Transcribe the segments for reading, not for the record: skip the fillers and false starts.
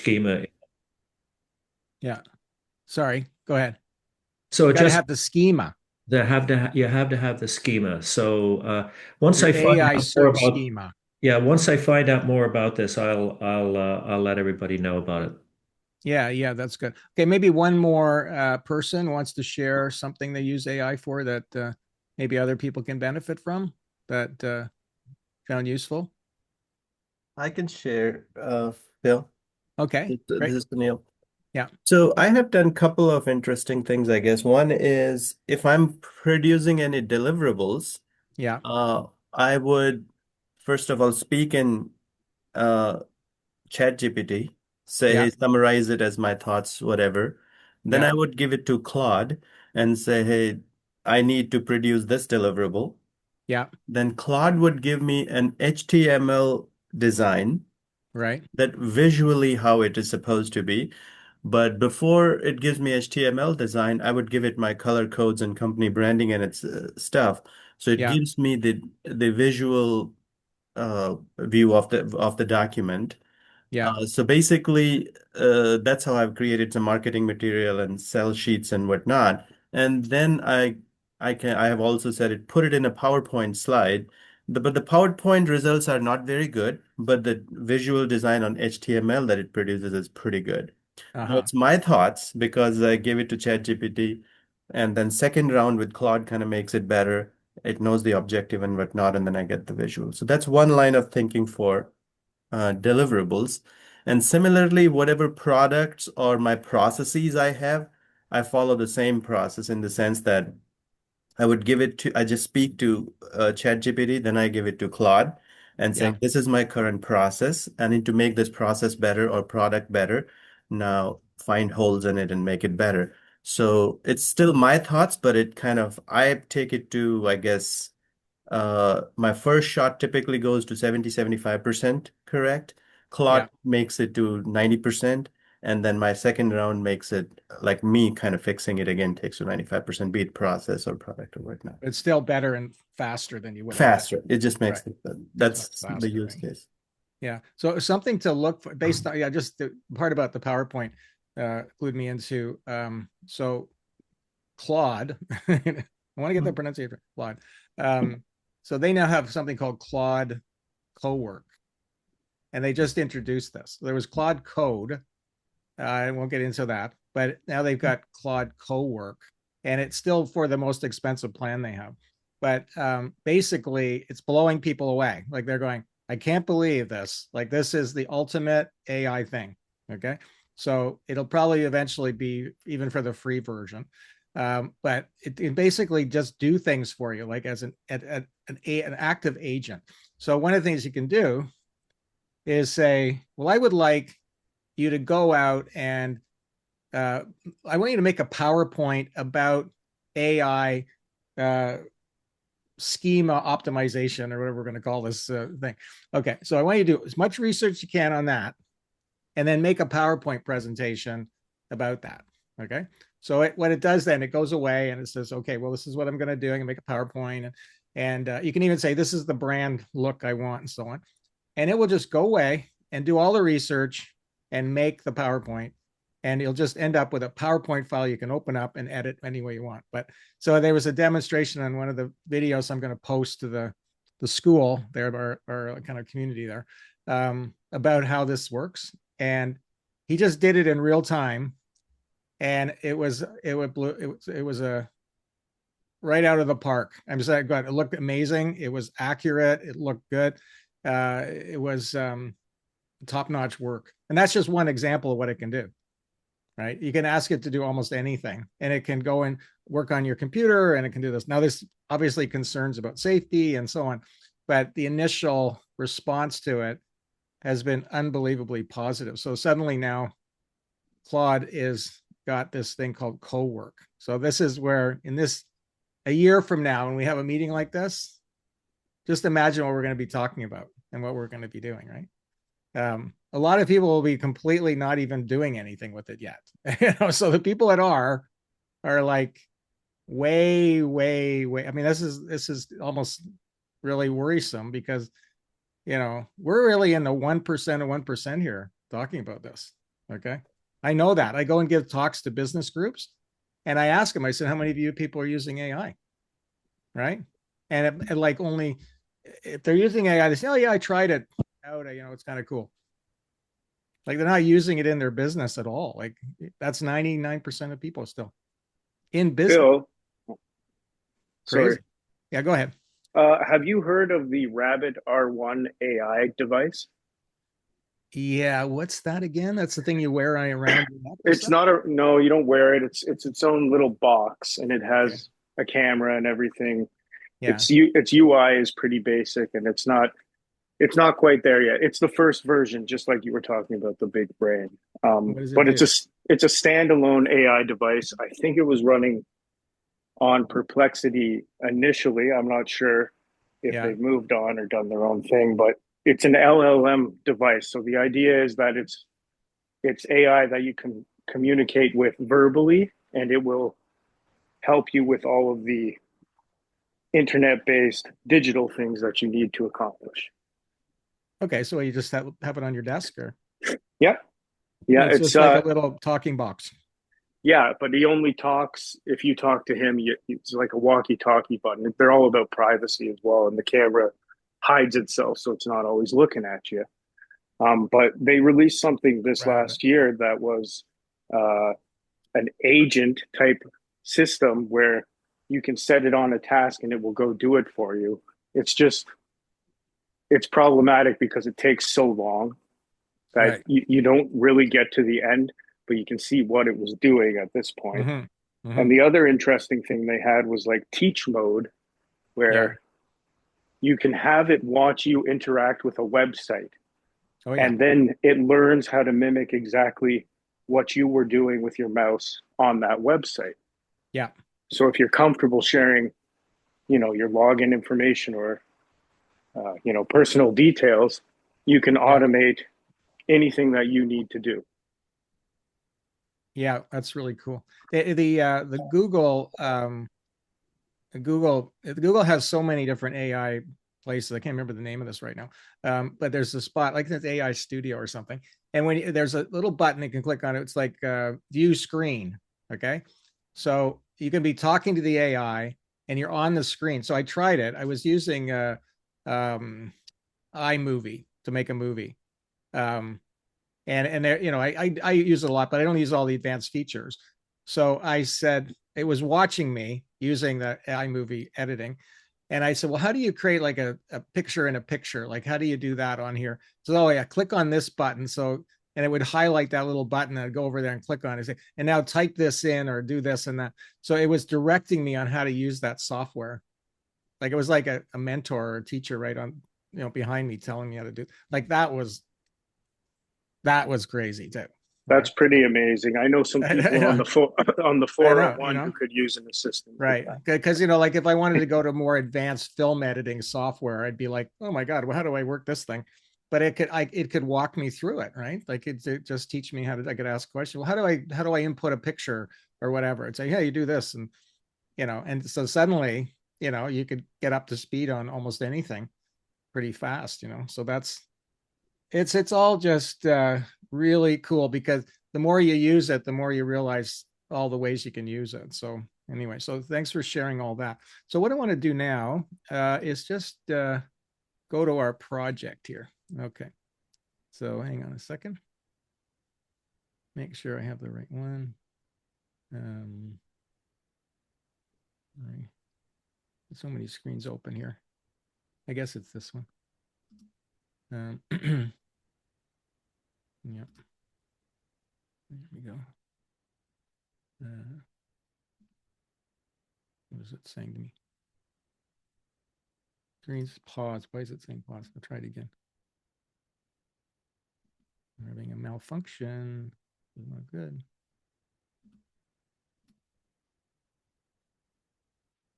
schema. Yeah. Sorry. Go ahead. So You it got to just have the schema, you have to have the schema. So once your I find AI out more search about schema. yeah, once I find out more about this, I'll let everybody know about it. Yeah, yeah, that's good. Okay, maybe one more person wants to share something they use AI for that maybe other people can benefit from that found useful. I can share, Phil. Okay, This great. is Neil. Yeah, So I have done a couple of interesting things, I guess. One is if I'm producing any deliverables, yeah, I would first of all speak in uh, ChatGPT, say, yeah, hey, summarize it as my thoughts, whatever. Then yeah, I would give it to Claude and say, hey, I need to produce this deliverable. yeah, Then Claude would give me an HTML design right. that visually how it is supposed to be. But before it gives me HTML design, I would give it my color codes and company branding and its stuff. So it Yeah, gives me the visual view of the document. yeah, So basically, that's how I've created some marketing material and sell sheets and whatnot. And then I have also said it, put it in a PowerPoint slide. But the PowerPoint results are not very good, but the visual design on HTML that it produces is pretty good. Now uh-huh. it's my thoughts because I gave it to ChatGPT, and then second round with Claude kind of makes it better. It knows the objective and whatnot, and then I get the visual. So that's one line of thinking for deliverables. And similarly, whatever products or my processes I have, I follow the same process in the sense that I just speak to ChatGPT, then I give it to Claude and Yeah, saying, this is my current process. I need to make this process better or product better. Now find holes in it and make it better. So it's still my thoughts, but I take it to, I guess, my first shot typically goes to 70-75% correct. yeah. Claude makes it to 90%. And then my second round makes it like me kind of fixing it again, takes to 95%, be it process or product or whatnot. It's still better and faster than you would have had. Faster. It just Right. makes it, It's much that's the faster, use right? case. Yeah. So something to look for based on, yeah, just the part about the PowerPoint clued me into. So Claude, I want to get the pronunciation Claude. So they now have something called Claude Cowork, and they just introduced this. There was Claude Code. I won't get into that, but now they've got Claude Cowork, and it's still for the most expensive plan they have. But basically, it's blowing people away. Like they're going, I can't believe this. Like this is the ultimate AI thing. Okay, so it'll probably eventually be even for the free version. But it basically just do things for you, like as an active agent. So one of the things you can do is say, well, I would like you to go out and uh, I want you to make a PowerPoint about AI uh, schema optimization or whatever we're going to call this thing. Okay, so I want you to do as much research as you can on that, and then make a PowerPoint presentation about that. Okay, so what it does then, it goes away and it says, okay, well, this is what I'm going to do. I'm going to make a PowerPoint, and you can even say this is the brand look I want, and so on, and it will just go away and do all the research and make the PowerPoint. And you'll just end up with a PowerPoint file you can open up and edit any way you want. But so there was a demonstration on one of the videos I'm going to post to the school there, our kind of community there, about how this works. And he just did it in real time, and it was a right out of the park. I'm just like, it looked amazing. It was accurate. It looked good. It was top notch work. And that's just one example of what it can do, right? You can ask it to do almost anything, and it can go and work on your computer, and it can do this. Now, there's obviously concerns about safety and so on, but the initial response to it has been unbelievably positive. So suddenly now Claude is got this thing called co-work. So this is where in this a year from now, when we have a meeting like this, just imagine what we're going to be talking about and what we're going to be doing, right? A lot of people will be completely not even doing anything with it yet. So the people that are like way, way, way. I mean, this is almost really worrisome because we're really in the 1% of 1% here talking about this. Okay. I know that. I go and give talks to business groups and I ask them, I said, how many of you people are using AI? Right. And like only if they're using AI, they say, oh, yeah, I tried it out. It's kind of cool. Like they're not using it in their business at all. Like that's 99% of people still in business. Bill, sorry. Crazy. Yeah, go ahead. Have you heard of the Rabbit R1 AI device? Yeah, what's that again? That's the thing you wear around your neck or It's something? not a no, you don't wear it. It's its own little box, and it Okay. has a camera and everything. Yeah. Its UI is pretty basic, and it's not quite there yet. It's the first version, just like you were talking about the big brain. What does it But do? it's a standalone AI device. I think it was running on Perplexity initially. I'm not sure if Yeah. they've moved on or done their own thing, but it's an LLM device. So the idea is that it's AI that you can communicate with verbally, and it will help you with all of the internet-based digital things that you need to accomplish. Okay. So you just have it on your desk or Yeah, yeah, it's just like a little talking box. yeah, but he only talks if you talk to him. It's like a walkie-talkie button. They're all about privacy as well, and the camera hides itself, so it's not always looking at you. But they released something this Rabbit. last year that was uh, an agent type system where you can set it on a task and it will go do it for you. It's just it's problematic because it takes so long that Right. you don't really get to the end, but you can see what it was doing at this point. Mm-hmm. Mm-hmm. And the other interesting thing they had was like teach mode, Yeah. where you can have it watch you interact with a website, Oh yeah. and then it learns how to mimic exactly what you were doing with your mouse on that website. Yeah. So if you're comfortable sharing, your login information or, personal details, you can Yeah. automate anything that you need to do. Yeah. That's really cool. The Google has so many different AI places. I can't remember the name of this right now. But there's a spot like this AI studio or something. And there's a little button you can click on, it's like view screen. Okay. So you can be talking to the AI and you're on the screen. So I tried it. I was using um, iMovie to make a movie. Um, and there, I use it a lot, but I don't use all the advanced features. So I said it was watching me using the iMovie editing, and I said, well, how do you create like a picture in a picture? Like, how do you do that on here? So, oh yeah, click on this button. So, and it would highlight that little button, and I'd go over there and click on it and say, and now type this in or do this and that. So it was directing me on how to use that software. Like it was like a mentor or a teacher right on, behind me telling me how to do. Like that was crazy too. That's Right. pretty amazing. I know some I people on know. the on the I know, 401 who could use an assistant like right. that. Because, like if I wanted to go to more advanced film editing software, I'd be like, oh my God, well, how do I work this thing? But it could walk me through it, right? Like it just teach me I could ask questions. Well, how do I input a picture or whatever? It's like, yeah, you do this. And so suddenly, you could get up to speed on almost anything pretty fast. So it's all just really cool because the more you use it, the more you realize all the ways you can use it. So anyway, so thanks for sharing all that. So what I want to do now is just go to our project here. Okay. So hang on a second. Make sure I have the right one. Right. So many screens open here. I guess it's this one. Yeah. There we go. What is it saying to me? Screens pause. Why is it saying pause? I'll try it again. I'm having a malfunction. It's not good.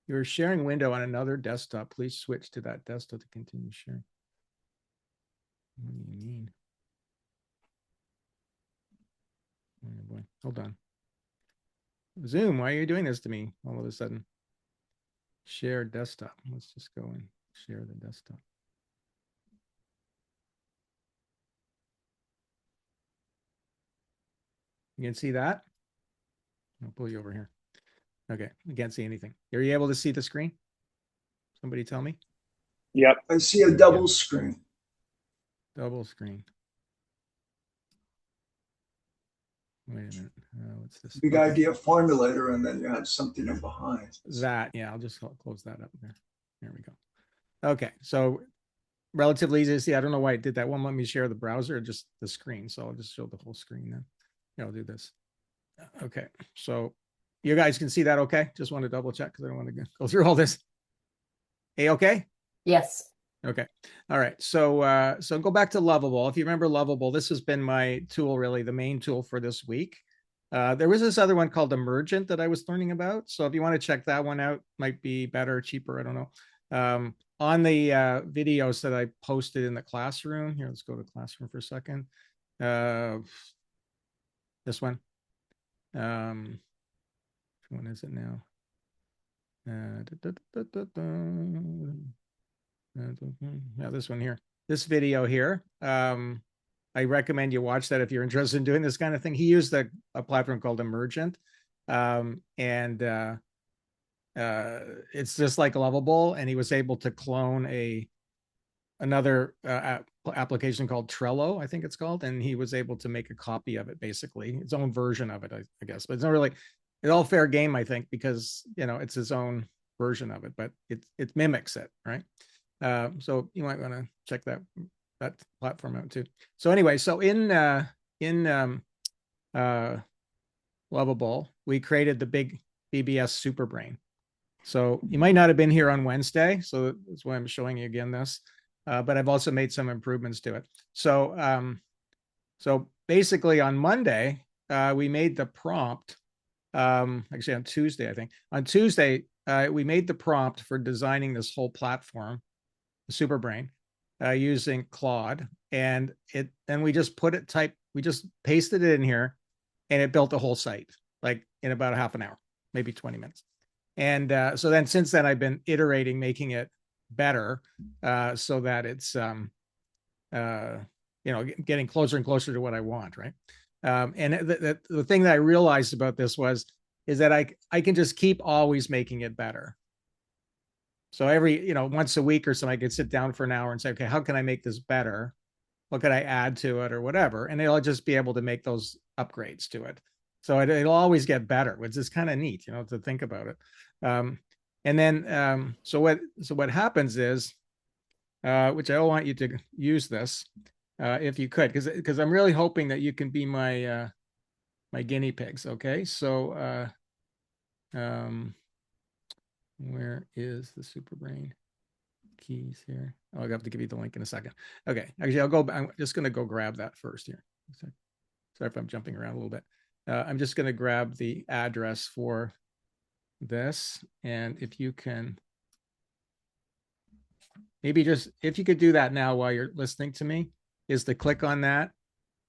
You're sharing window on another desktop. Please switch to that desktop to continue sharing. What do you mean? Oh boy. Hold on. Zoom, why are you doing this to me all of a sudden? Share desktop. Let's just go and share the desktop. You can see that? I'll pull you over here. Okay, you can't see anything. Are you able to see the screen? Somebody tell me. Yep. I see a double screen. Double screen. Wait a minute. What's this? Big Okay. idea formulator, and then you had something in behind. That, yeah, I'll just close that up there. There we go. Okay, so relatively easy to see. I don't know why it did that. Won't let me share the browser or just the screen. So I'll just show the whole screen then. Yeah, I'll do this. Okay, so you guys can see that okay? Just want to double check because I don't want to go through all this. Hey, okay? Yes. Okay. All right. So so go back to Lovable. If you remember Lovable, this has been my tool, really, the main tool for this week. There was this other one called Emergent that I was learning about. So if you want to check that one out, might be better, cheaper, I don't know. On the videos that I posted in the classroom, here, let's go to classroom for a second. This one. Which one is it now? Yeah, this one here. This video here. I recommend you watch that if you're interested in doing this kind of thing. He used a platform called Emergent. And it's just like Lovable, and he was able to clone another application called Trello, I think it's called, and he was able to make a copy of it, basically his own version of it, I guess. But it's not really, it's all fair game, I think, because it's his own version of it, but it mimics it, right? So you might want to check that platform out too. So anyway, so in Lovable, we created the big BBS Super Brain. So you might not have been here on Wednesday, so that's why I'm showing you again this. But I've also made some improvements to it. So so basically on Monday, we made the prompt. Actually on Tuesday, I think. On Tuesday, we made the prompt for designing this whole platform, the Super Brain, using Claude. And then we just we just pasted it in here, and it built the whole site, like in about half an hour, maybe 20 minutes. And so then since then, I've been iterating, making it better, so that it's getting closer and closer to what I want, right? And the thing that I realized about this is that I can just keep always making it better. So every once a week or so, I could sit down for an hour and say, okay, how can I make this better? What could I add to it or whatever? And it'll just be able to make those upgrades to it. So it'll always get better, which is kind of neat, to think about it. And then so what happens is, which I want you to use this if you could, because I'm really hoping that you can be my my guinea pigs. Okay, so where is the Super Brain keys here? Oh, I'll have to give you the link in a second. Okay, actually, I'm just going to go grab that first here. Sorry if I'm jumping around a little bit. I'm just going to grab the address for this, and if you can maybe just, if you could do that now while you're listening to me, is to click on that.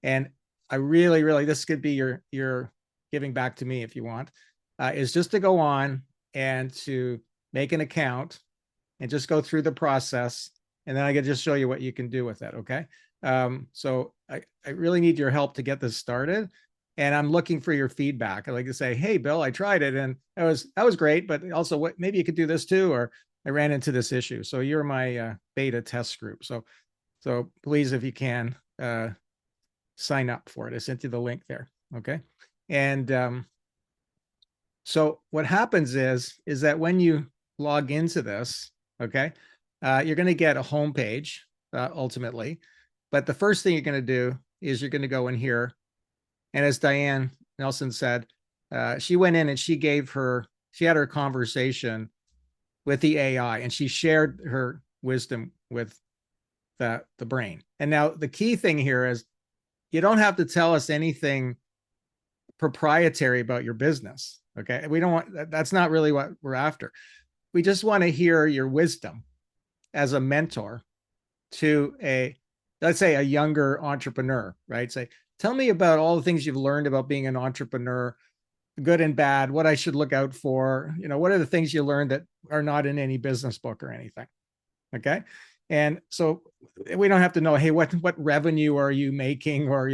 And I really, this could be your giving back to me if you want, is just to go on and to make an account and just go through the process. And then I can just show you what you can do with it. Okay. So I really need your help to get this started. And I'm looking for your feedback. I like to say, hey, Bill, I tried it and that was great, but also maybe you could do this too, or I ran into this issue. So you're my beta test group. So please, if you can, sign up for it. I sent you the link there. Okay. And so what happens is that when you log into this, okay, you're going to get a home page ultimately. But the first thing you're going to do is you're going to go in here. And as Diane Nelson said, she went in and she had her conversation with the AI, and she shared her wisdom with the brain. And now the key thing here is you don't have to tell us anything proprietary about your business. Okay. We don't want, that's not really what we're after. We just want to hear your wisdom as a mentor to let's say a younger entrepreneur, right? Say, tell me about all the things you've learned about being an entrepreneur, good and bad, what I should look out for. What are the things you learned that are not in any business book or anything? Okay. And so we don't have to know, hey, what revenue are you making? Or,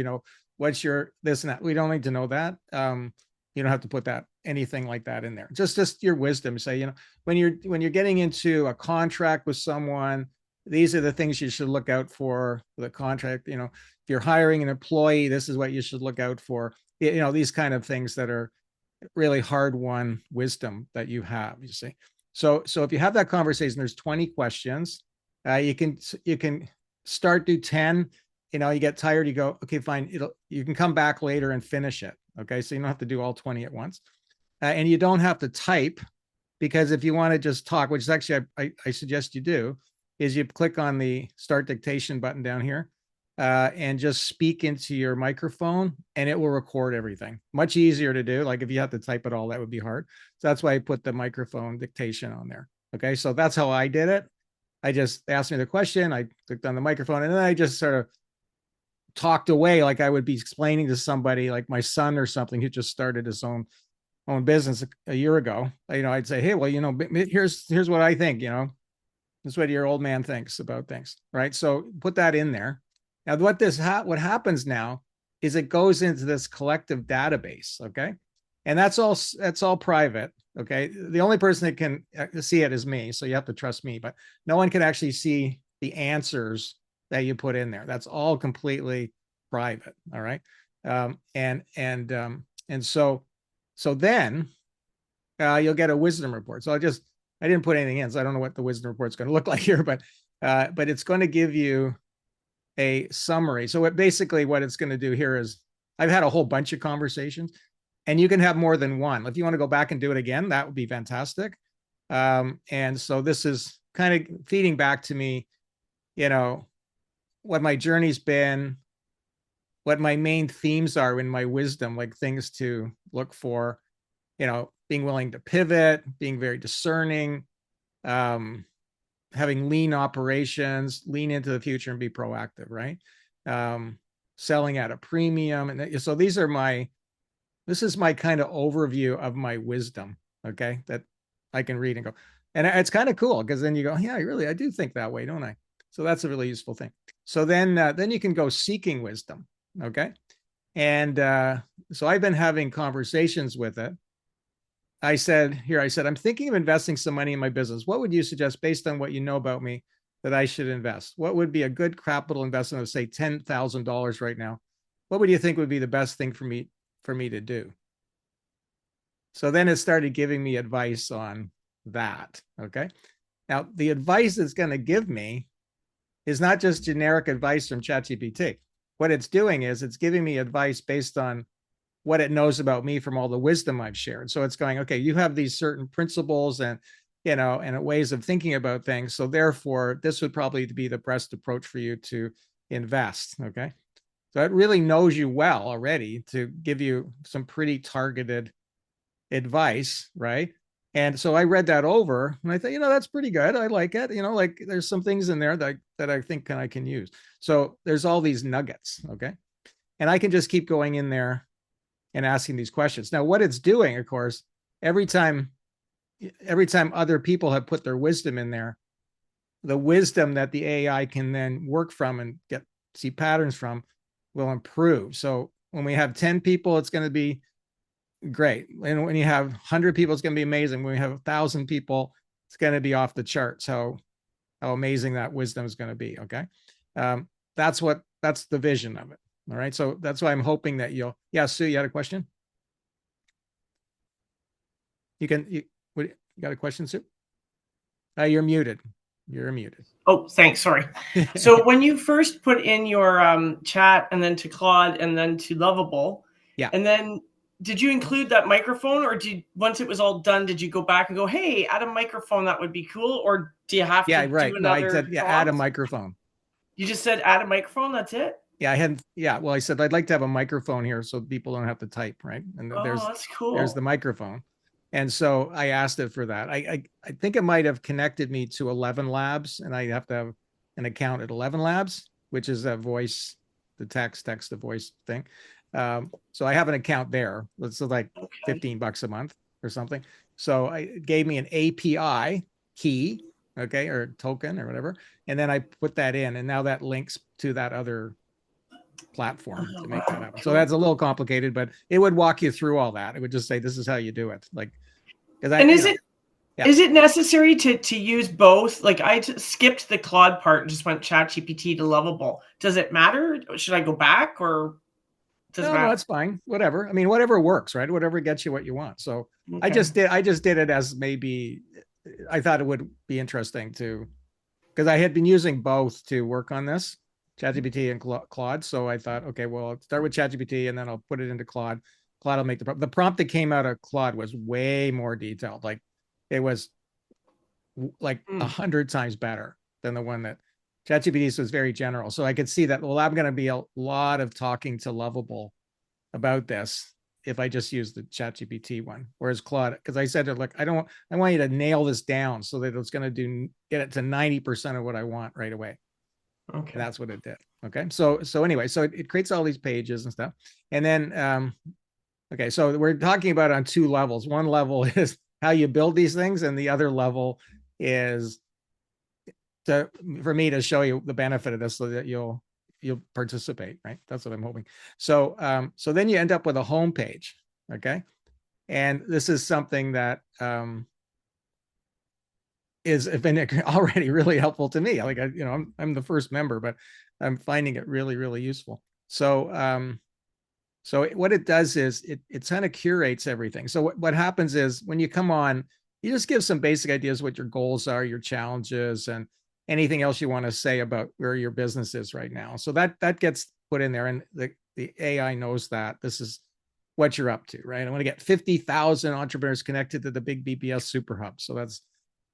what's your this and that. We don't need to know that. You don't have to put that anything like that in there. Just your wisdom. Say, when you're getting into a contract with someone, these are the things you should look out for the contract. If you're hiring an employee, this is what you should look out for. These kind of things that are really hard won wisdom that you have, you see. So if you have that conversation, there's 20 questions. You can start, do 10. You get tired, you go, okay, fine. You can come back later and finish it. Okay. So you don't have to do all 20 at once. And you don't have to type, because if you want to just talk, which is actually, I suggest you do, is you click on the start dictation button down here, and just speak into your microphone, and it will record everything. Much easier to do. Like if you have to type it all, that would be hard. So that's why I put the microphone dictation on there. Okay. So that's how I did it. I just asked me the question. I clicked on the microphone, and then I just sort of talked away like I would be explaining to somebody, like my son or something, who just started his own business a year ago. I'd say, hey, well, here's what I think. This is what your old man thinks about things, right? So put that in there. Now, what happens now is it goes into this collective database, okay? And that's all private, okay? The only person that can see it is me, so you have to trust me, but no one can actually see the answers that you put in there. That's all completely private, all right? And so then you'll get a wisdom report. So I didn't put anything in, so I don't know what the wisdom report is going to look like here, but it's going to give you a summary. So basically what it's going to do here is, I've had a whole bunch of conversations, and you can have more than one. If you want to go back and do it again, that would be fantastic. And so this is kind of feeding back to me, what my journey's been, what my main themes are in my wisdom, like things to look for, being willing to pivot, being very discerning, having lean operations, lean into the future and be proactive, right? Selling at a premium. And so this is my kind of overview of my wisdom, okay, that I can read and go. And it's kind of cool, because then you go, yeah, I do think that way, don't I? So that's a really useful thing. So then you can go seeking wisdom, okay? And so I've been having conversations with it. I said, I'm thinking of investing some money in my business. What would you suggest, based on what you know about me, that I should invest? What would be a good capital investment of, say, $10,000 right now? What would you think would be the best thing for me to do? So then it started giving me advice on that. Okay. Now, the advice it's going to give me is not just generic advice from ChatGPT. What it's doing is it's giving me advice based on what it knows about me from all the wisdom I've shared. So it's going, okay, you have these certain principles and ways of thinking about things. So therefore, this would probably be the best approach for you to invest. Okay. So it really knows you well already to give you some pretty targeted advice, right? And so I read that over, and I thought, that's pretty good. I like it. Like there's some things in there that I think I can use. So there's all these nuggets. Okay. And I can just keep going in there and asking these questions. Now, what it's doing, of course, every time other people have put their wisdom in there, the wisdom that the AI can then work from and see patterns from will improve. So when we have 10 people, it's going to be great. And when you have 100 people, it's going to be amazing. When we have 1,000 people, it's going to be off the charts how amazing that wisdom is going to be. Okay. That's the vision of it. All right. So that's why I'm hoping that Sue, you had a question? You got a question, Sue? You're muted. You're muted. Oh, thanks. Sorry. So when you first put in your chat, and then to Claude, and then to Lovable, yeah, and then did you include that microphone, or once it was all done, did you go back and go, hey, add a microphone, that would be cool? Or do you have to right. do No, another I said, add a microphone. You just said add a microphone, that's it? Well, I said, I'd like to have a microphone here so people don't have to type, right? And that's cool. There's the microphone. And so I asked it for that. I think it might have connected me to 11 Labs, and I have to have an account at 11 Labs, which is a voice, the text to voice thing. So I have an account there. It's like $15 a month or something. So it gave me an API key, okay, or token or whatever. And then I put that in, and now that links to that other platform Oh, to make that happen. So cool. that's a little complicated, but it would walk you through all that. It would just say, this is how you do it. Like, because And is it yeah. is it necessary to use both? Like skipped the Claude part and just went ChatGPT to Lovable. Does it matter? Should I go back or does it No, matter? that's fine. Whatever. I mean, whatever works, right? Whatever gets you what you want. So I Okay. just did it as maybe I thought it would be interesting to, because I had been using both to work on this, ChatGPT and Claude. So I thought, okay, well, I'll start with ChatGPT and then I'll put it into Claude. Claude will make the prompt that came out of Claude was way more detailed. Like it was like 100 times better than the one that ChatGPT was very general. So I could see that, well, I'm going to be a lot of talking to Lovable about this if I just use the ChatGPT one. Whereas Claude, because I said to look, I want you to nail this down so that it's going to get it to 90% of what I want right away. Okay. And that's what it did. Okay. So anyway, so it creates all these pages and stuff. And then, okay, so we're talking about on two levels. One level is how you build these things, and the other level is for me to show you the benefit of this so that you'll participate, right? That's what I'm hoping. So so then you end up with a home page, okay? And this is something that is been already really helpful to me. Like I'm the first member, but I'm finding it really, really useful. So so what it does is it kind of curates everything. So what happens is when you come on, you just give some basic ideas what your goals are, your challenges, and anything else you want to say about where your business is right now. So that gets put in there, and the AI knows that this is what you're up to, right? I want to get 50,000 entrepreneurs connected to the big BBS Super Hub. So that's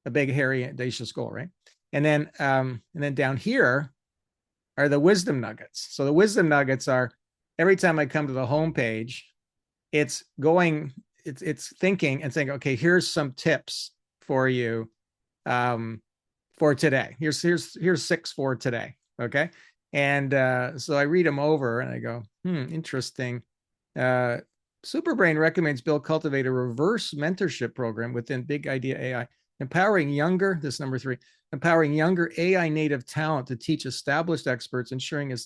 a big, hairy, audacious goal, right? And then down here are the wisdom nuggets. So the wisdom nuggets are every time I come to the homepage, it's thinking and saying, okay, here's some tips for you for today. Here's 6 for today. Okay. And so I read them over and I go, interesting. Super Brain recommends Bill cultivate a reverse mentorship program within Big Idea AI, empowering younger, this number 3, empowering younger AI native talent to teach established experts, ensuring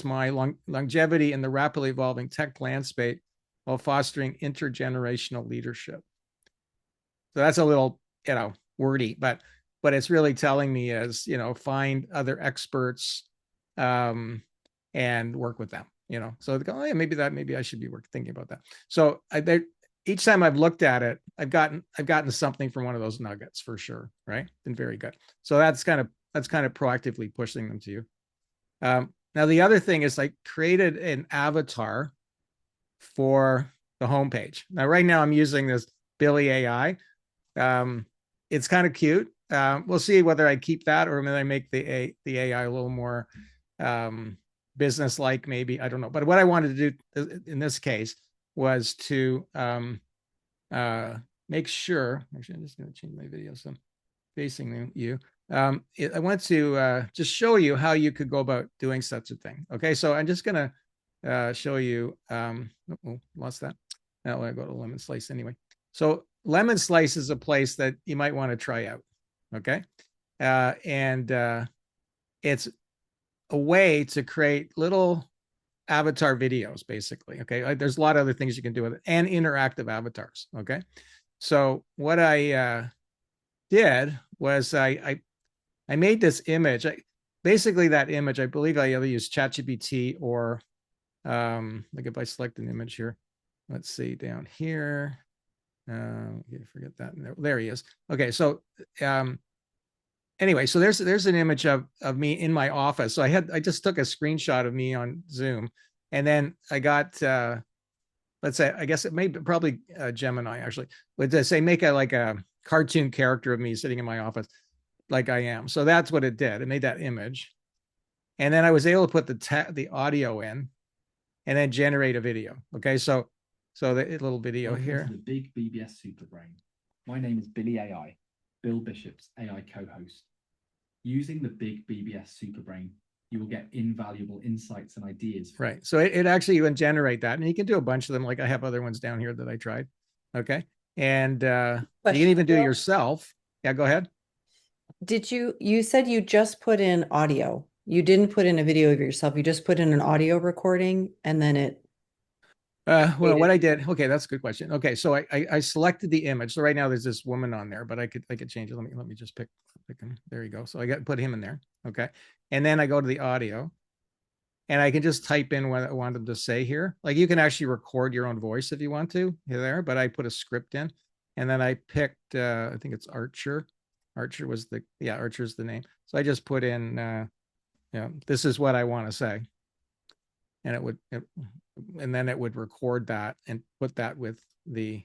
my longevity in the rapidly evolving tech landscape while fostering intergenerational leadership. So that's a little, wordy, but it's really telling me is, find other experts and work with them, so they go, oh, yeah, maybe I should be thinking about that. So each time I've looked at it, I've gotten something from one of those nuggets for sure. Right. Been very good. So that's kind of proactively pushing them to you. Now, the other thing is I created an avatar for the homepage. Now, right now I'm using this Billy AI. It's kind of cute. We'll see whether I keep that or whether I make the AI a little more business-like, maybe. I don't know. But what I wanted to do in this case was to make sure. Actually, I'm just going to change my video so I'm facing you. I want to just show you how you could go about doing such a thing. Okay, so I'm just going to show you. Lost that. Now I go to Lemon Slice anyway. So Lemon Slice is a place that you might want to try out. Okay, and it's a way to create little avatar videos, basically. Okay, there's a lot of other things you can do with it, and interactive avatars. Okay, so what I did was I made this image. Basically, that image, I believe I either use ChatGPT or like if I select an image here, let's see down here. Forget that. There he is. Okay, so anyway, so there's an image of me in my office. So I just took a screenshot of me on Zoom, and then I got let's say, I guess it may be probably Gemini actually, but to say make a cartoon character of me sitting in my office like I am. So that's what it did. It made that image. And then I was able to put the audio in and then generate a video. Okay. So the little video Welcome here. to the big BBS Super Brain. My name is Billy AI, Bill Bishop's AI co-host. Using the big BBS Super Brain, you will get invaluable insights and ideas. Right. So it actually even generate that. And you can do a bunch of them. Like I have other ones down here that I tried. Okay. And you can even do it yourself. Yeah, go ahead. You said you just put in audio. You didn't put in a video of yourself. You just put in an audio recording and then it. Well, what I did, okay, that's a good question. Okay, so I selected the image. So right now there's this woman on there, but I could change it. Let me just pick him. There you go. So I got put him in there. Okay, and then I go to the audio, and I can just type in what I want them to say here. Like you can actually record your own voice if you want to there, but I put a script in, and then I picked I think it's Archer. Archer was Archer's the name. So I just put in this is what I want to say, and and then it would record that and put that with the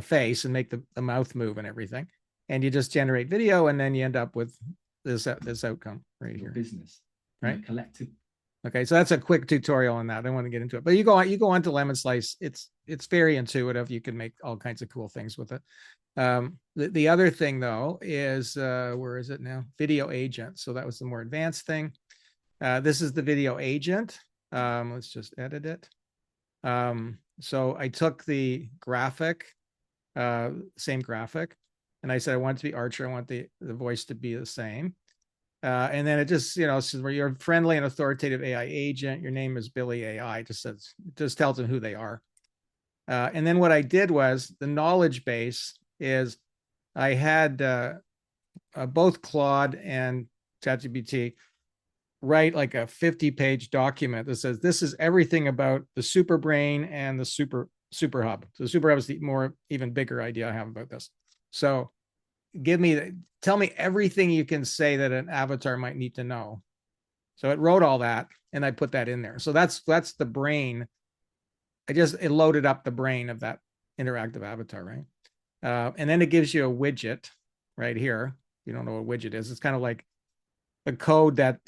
face and make the mouth move and everything, and you just generate video, and then you end up with this outcome right here. Business, right? Collective. Okay, so that's a quick tutorial on that. I don't want to get into it, but you go on to Lemon Slice. It's very intuitive. You can make all kinds of cool things with it. The other thing though is where is it now? Video agent. So that was the more advanced thing. This is the video agent. Let's just edit it. So I took the graphic, same graphic, and I said I want it to be Archer. I want the voice to be the same. And then it just, says where you're a friendly and authoritative AI agent. Your name is Billy AI. It just tells them who they are. And then what I did was the knowledge base is I had both Claude and ChatGPT write like a 50-page document that says this is everything about the Super Brain and the Super Hub. So the Super Hub is the even bigger idea I have about this. So tell me everything you can say that an avatar might need to know. So it wrote all that, and I put that in there. So that's the brain. It loaded up the brain of that interactive avatar, right? And then it gives you a widget right here. You don't know what widget is. It's kind of like the code that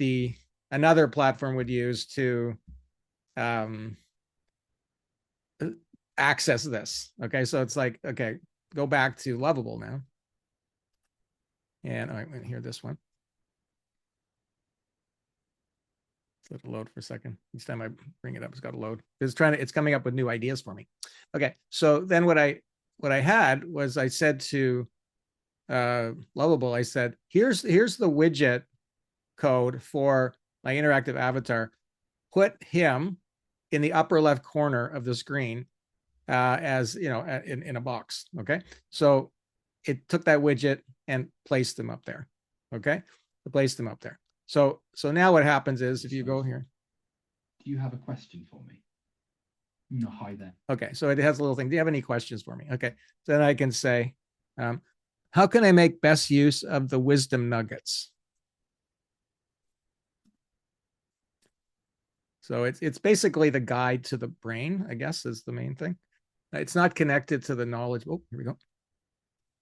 another platform would use to access this. Okay, so it's like, okay, go back to Lovable now. And I'm going to hear this one. Let it load for a second. Each time I bring it up, it's got to load. It's coming up with new ideas for me. Okay, so then what I had was I said to Lovable, I said, here's the widget code for my interactive avatar. Put him in the upper left corner of the screen as in a box. Okay, so it took that widget and placed them up there. Okay, it placed them up there. So now what happens is if you go here. Do you have a question for me? No, hi there. Okay, so it has a little thing. Do you have any questions for me? Okay, so then I can say, how can I make best use of the wisdom nuggets? So it's basically the guide to the brain, I guess, is the main thing. It's not connected to the knowledge. Oh, here we go.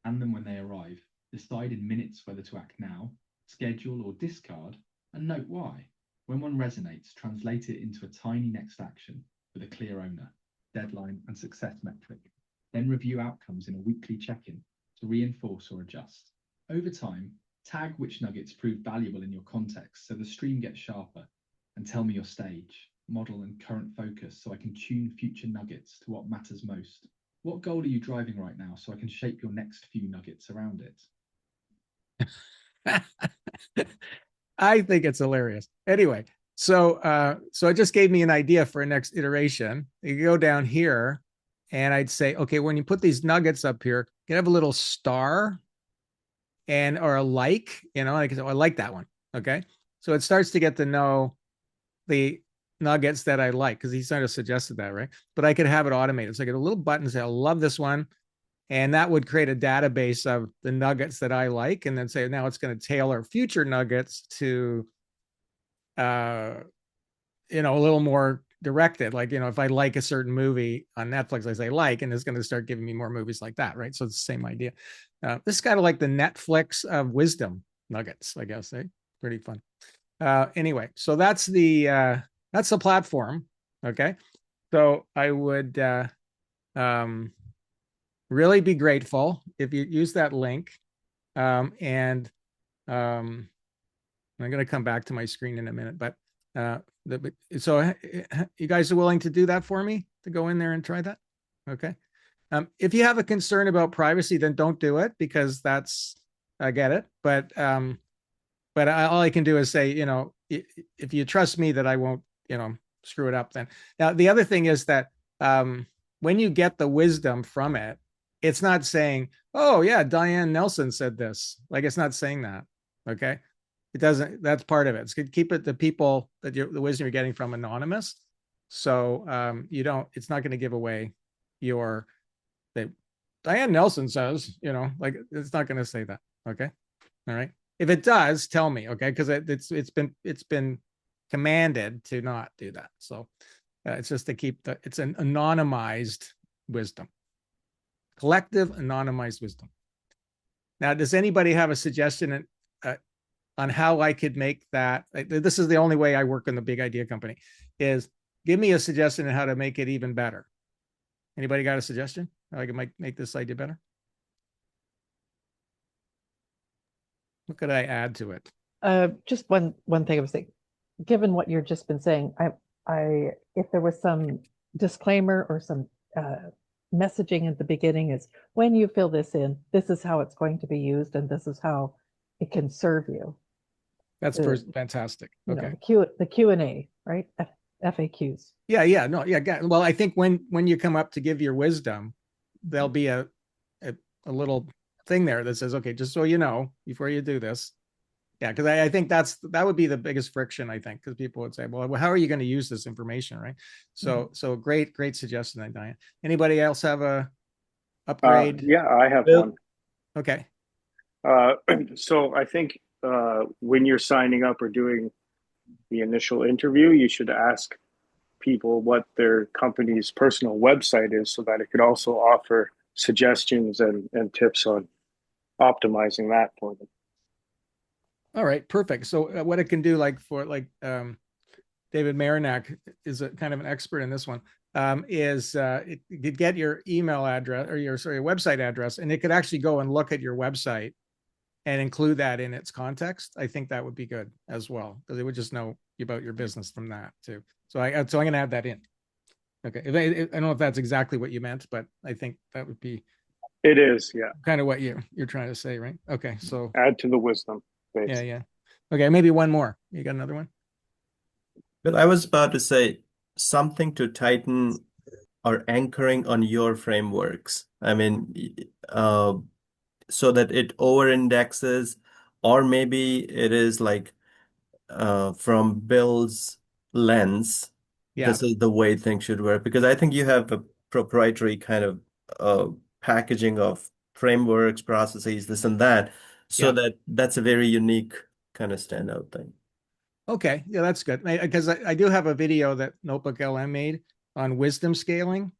And then when they arrive, decide in minutes whether to act now, schedule or discard, and note why. When one resonates, translate it into a tiny next action with a clear owner, deadline, and success metric. Then review outcomes in a weekly check-in to reinforce or adjust. Over time, tag which nuggets proved valuable in your context so the stream gets sharper, and tell me your stage, model, and current focus so I can tune future nuggets to what matters most. What goal are you driving right now so I can shape your next few nuggets around it? I think it's hilarious. Anyway, so it just gave me an idea for a next iteration. You go down here and I'd say, okay, when you put these nuggets up here, you can have a little star or a like, I can say, oh, I like that one. Okay. So it starts to get to know the nuggets that I like, because he sort of suggested that, right? But I could have it automated. So I get a little button, say, I love this one. And that would create a database of the nuggets that I like, and then say, now it's going to tailor future nuggets to, a little more directed. Like, if I like a certain movie on Netflix, I say like, and it's going to start giving me more movies like that, right? So it's the same idea. This is kind of like the Netflix of wisdom nuggets, I guess. Pretty fun. Anyway, so that's the platform. Okay, so I would really be grateful if you use that link. And I'm going to come back to my screen in a minute, but so you guys are willing to do that for me, to go in there and try that? Okay. If you have a concern about privacy, then don't do it, because I get it. But but all I can do is say, if you trust me that I won't, screw it up, then. Now, the other thing is that when you get the wisdom from it, it's not saying, oh, yeah, Diane Nelson said this. Like, it's not saying that. Okay. It doesn't, that's part of it. It's keep it the people that the wisdom you're getting from anonymous. So it's not going to give away your, that Diane Nelson says, like, it's not going to say that. Okay. All right. If it does, tell me, okay? Because it's been commanded to not do that. So it's just to keep it's an anonymized wisdom, collective anonymized wisdom. Now, does anybody have a suggestion on how I could make that? This is the only way I work in the big idea company, is give me a suggestion on how to make it even better. Anybody got a suggestion how I can make this idea better? What could I add to it? Just one thing I was thinking, given what you've just been saying, if there was some disclaimer or some messaging at the beginning, is when you fill this in, this is how it's going to be used, and this is how it can serve you. That's fantastic. Okay. The Q&A, right? FAQs. Yeah. No. Yeah. Well, I think when you come up to give your wisdom, there'll be a little thing there that says, okay, just so you know, before you do this. Yeah, because I think that would be the biggest friction, I think, because people would say, well, how are you going to use this information, right? So great suggestion, Diane. Anybody else have a upgrade? Yeah, I have one. Okay. So I think when you're signing up or doing the initial interview, you should ask people what their company's personal website is, so that it could also offer suggestions and tips on optimizing that for them. All right, perfect. So what it can do, like David Marinak is a kind of an expert in this one, is it could get your email address or your website address, and it could actually go and look at your website and include that in its context. I think that would be good as well, because it would just know about your business from that too. So I'm going to add that in. Okay. I don't know if that's exactly what you meant, but I think that would be. It is, yeah. Kind of what you're trying to say, right? Okay. So add to the wisdom base. Yeah. Okay. Maybe one more. You got another one? Well, I was about to say something to tighten or anchoring on your frameworks. I mean, so that it over indexes, or maybe it is like from Bill's lens, this is the way things should work. Because I think you have a proprietary kind of packaging of frameworks, processes, this and that. So that's a very unique kind of standout thing. Okay. Yeah, that's good. Because I do have a video that Notebook LM made on wisdom scaling,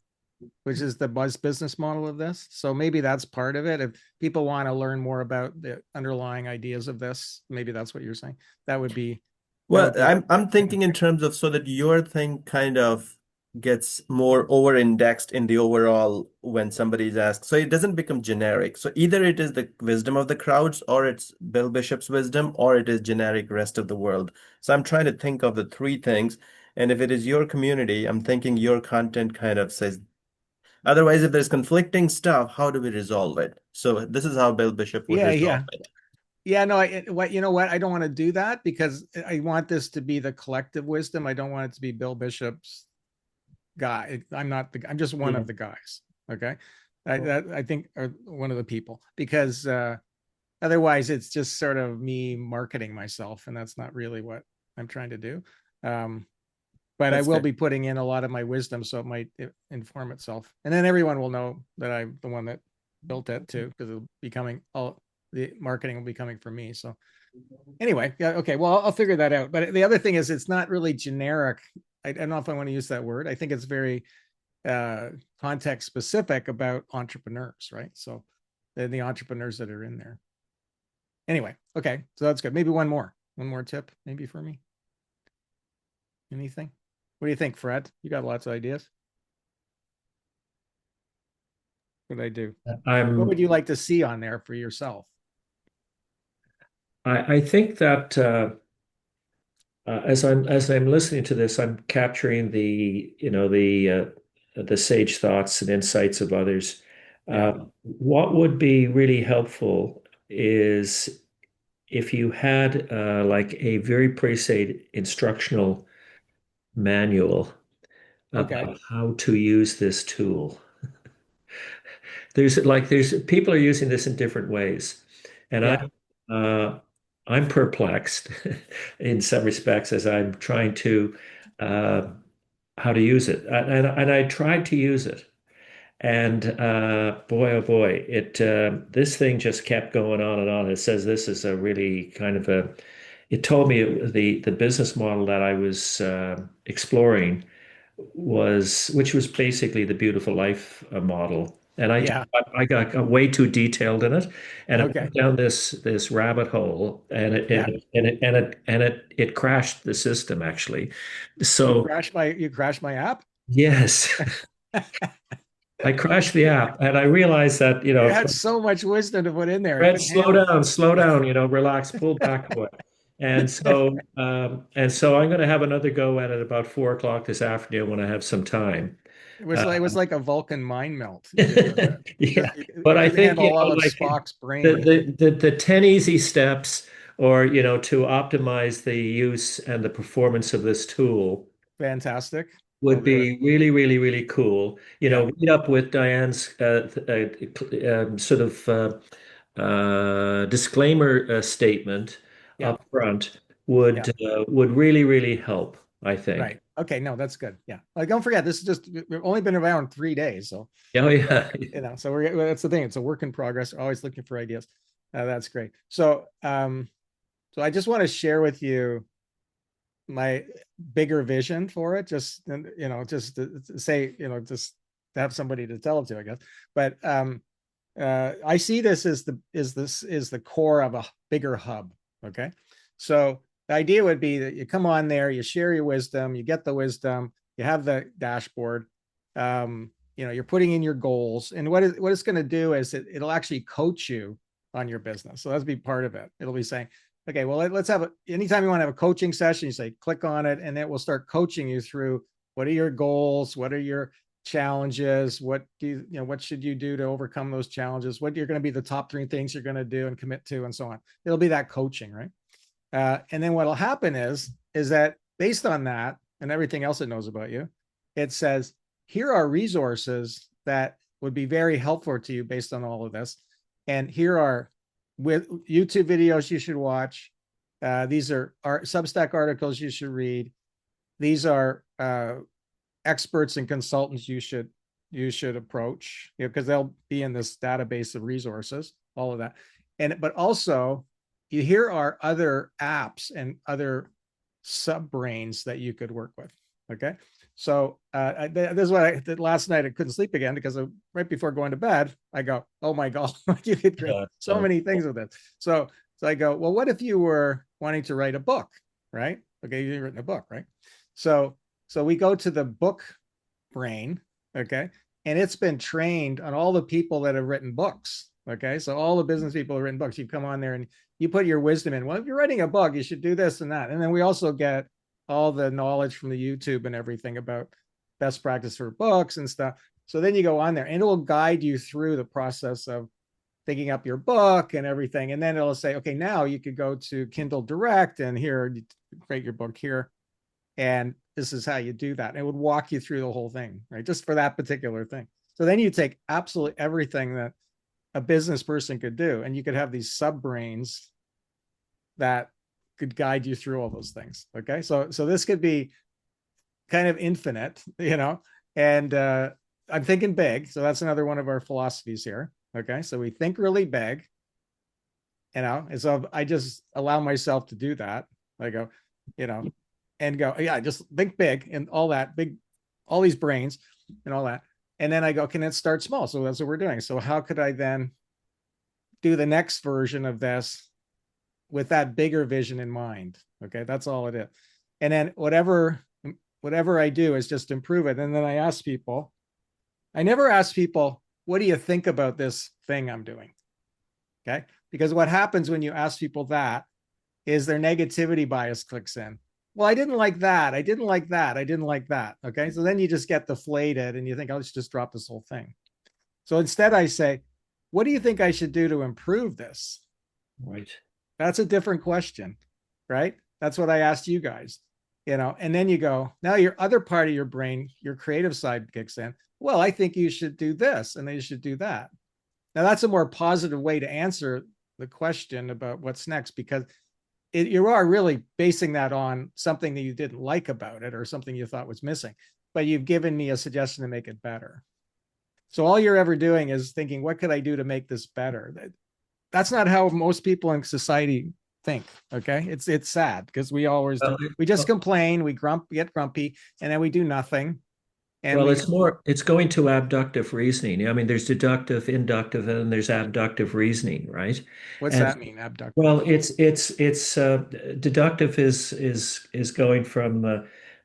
which is the business model of this. So maybe that's part of it. If people want to learn more about the underlying ideas of this, maybe that's what you're saying. That would be. Well, I'm thinking in terms of so that your thing kind of gets more over indexed in the overall when somebody's asked. So it doesn't become generic. So either it is the wisdom of the crowds, or it's Bill Bishop's wisdom, or it is generic rest of the world. So I'm trying to think of the three things. And if it is your community, I'm thinking your content kind of says. Otherwise, if there's conflicting stuff, how do we resolve it? So this is how Bill Bishop would resolve it. Yeah, no, you know what? I don't want to do that, because I want this to be the collective wisdom. I don't want it to be Bill Bishop's guy. I'm just one of the guys. Okay. I think are one of the people, because otherwise it's just sort of me marketing myself, and that's not really what I'm trying to do. But I will be putting in a lot of my wisdom, so it might inform itself. And then everyone will know that I'm the one that built it too, because it'll be coming, the marketing will be coming from me. So anyway, yeah, okay. Well, I'll figure that out. But the other thing is, it's not really generic. I don't know if I want to use that word. I think it's very context specific about entrepreneurs, right? So the entrepreneurs that are in there. Anyway, okay. So that's good. Maybe one more tip, maybe for me. Anything? What do you think, Fred? You got lots of ideas. What I do? What would you like to see on there for yourself? I think that as I'm listening to this, I'm capturing the sage thoughts and insights of others. What would be really helpful is if you had like a very precise instructional manual Okay. about how to use this tool. There's people are using this in different ways, and Yeah. uh, I'm perplexed in some respects as I'm trying to uh, how to use it, and I tried to use it, and boy oh boy, it this thing just kept going on and on. It says this is a really kind of a. It told me the business model that I was exploring which was basically the beautiful life model. And Yeah. I got way too detailed in it, and it Okay. went down this rabbit hole, and Yeah. it crashed the system actually. You So crashed my app. yes, I crashed the app, and I realized that It had so much wisdom to put in there. It Fred, couldn't handle it. slow down, relax, pull back a bit. And so I'm going to have another go at it about 4 o'clock this afternoon when I have some time. It was Um, like a Vulcan mind melt. You just yeah, but it I couldn't think handle all of like Spock's the, brain. the 10 easy steps, or to optimize the use and the performance of this tool Fantastic. I'll would do it. be really, really, really cool. Yeah. Meet up with Diane's sort of disclaimer statement Yeah. up front Yeah. would really, really help, I think. Right. Okay. No, that's good. Yeah. Like, don't forget, this is just, we've only been around 3 days. So, Oh yeah. so that's the thing. It's a work in progress. Always looking for ideas. That's great. So I just want to share with you my bigger vision for it. Just, just to say, just to have somebody to tell it to, I guess. But I see this as the core of a bigger hub. Okay. So the idea would be that you come on there, you share your wisdom, you get the wisdom, you have the dashboard, you're putting in your goals. And what it's going to do is it'll actually coach you on your business. So that's be part of it. It'll be saying, okay, well, let's have anytime you want to have a coaching session, you say, click on it, and it will start coaching you through what are your goals, what are your challenges, what should you do to overcome those challenges, what you're going to be the top 3 things you're going to do and commit to, and so on. It'll be that coaching, right? And then what'll happen is that based on that and everything else it knows about you, it says, here are resources that would be very helpful to you based on all of this. And here are with YouTube videos you should watch. These are Substack articles you should read. These are experts and consultants you should approach, because they'll be in this database of resources, all of that. But also, here are other apps and other sub brains that you could work with. Okay. So this is what I did last night. I couldn't sleep again because right before going to bed, I go, oh my God, you could create so many things with it. So I go, well, what if you were wanting to write a book, right? Okay, you've written a book, right? So we go to the book brain, okay, and it's been trained on all the people that have written books. Okay, so all the business people have written books. You come on there and you put your wisdom in. Well, if you're writing a book, you should do this and that. And then we also get all the knowledge from the YouTube and everything about best practice for books and stuff. So then you go on there and it will guide you through the process of thinking up your book and everything. And then it'll say, okay, now you could go to Kindle Direct and here, you create your book here. And this is how you do that. And it would walk you through the whole thing, right? Just for that particular thing. So then you take absolutely everything that a business person could do, and you could have these sub brains that could guide you through all those things. Okay. So this could be kind of infinite, and I'm thinking big. So that's another one of our philosophies here. Okay. So we think really big, and so I just allow myself to do that. I go, and go, yeah, just think big and all that big, all these brains and all that. And then I go, can it start small? So that's what we're doing. So how could I then do the next version of this with that bigger vision in mind? Okay, that's all it is. And then whatever I do is just improve it. And then I ask people, I never ask people, what do you think about this thing I'm doing? Okay, because what happens when you ask people that is their negativity bias clicks in. Well, I didn't like that. I didn't like that. I didn't like that. Okay. So then you just get deflated and you think, oh, let's just drop this whole thing. So instead I say, what do you think I should do to improve this? Right. That's a different question, right? That's what I asked you guys, and then you go, now your other part of your brain, your creative side kicks in. Well, I think you should do this and then you should do that. Now that's a more positive way to answer the question about what's next, because you are really basing that on something that you didn't like about it or something you thought was missing, but you've given me a suggestion to make it better. So all you're ever doing is thinking, what could I do to make this better? That's not how most people in society think. Okay, it's sad because we always do. We just complain, we get grumpy, and then we do nothing. And Well, it's going to abductive reasoning. I mean, there's deductive, inductive, and then there's abductive reasoning, right? What's And that mean, abductive? well, it's deductive is going from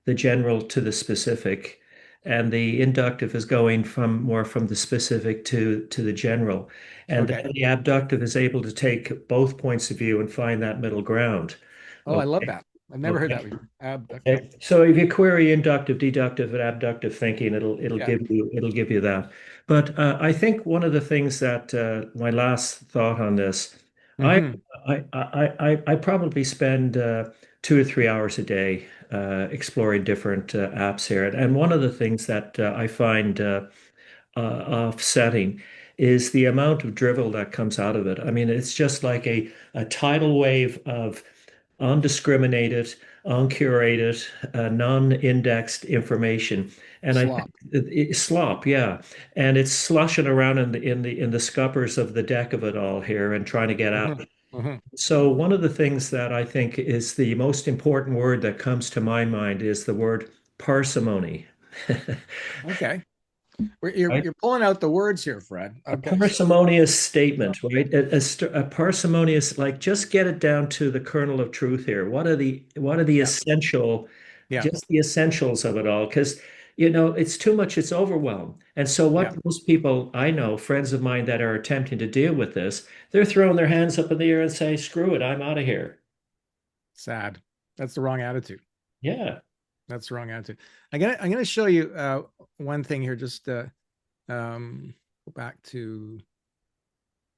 the general to the specific, and the inductive is going from more from the specific to the general, and Okay. then the abductive is able to take both points of view and find that middle ground. Oh, I love that. I've never heard that Okay. before. Abductive. Okay. So if you query inductive, deductive, and abductive thinking, it'll Yeah. give you that. But I think one of the things that my last thought on this, I Mhm. I probably spend 2 or 3 hours a day exploring different apps here, and one of the things that I find offsetting is the amount of drivel that comes out of it. I mean, it's just like a tidal wave of undiscriminated, uncurated, non-indexed information. And I think Slop. slop, yeah. And it's sloshing around in the scuppers of the deck of it all here and trying to get out. Mhm. Mhm. So one of the things that I think is the most important word that comes to my mind is the word parsimony. Okay. You're Right? you're pulling out the words here, Fred. A Okay. parsimonious statement, right? A parsimonious, like just get it down to the kernel of truth here. What are the Yeah. essential, Yeah. just the essentials of it all? Because it's too much, it's overwhelmed. And so Yeah. what most people I know, friends of mine that are attempting to deal with this, they're throwing their hands up in the air and say, screw it, I'm out of here. Sad. That's the wrong attitude. Yeah. That's the wrong attitude. I'm gonna show you one thing here. Just go back to,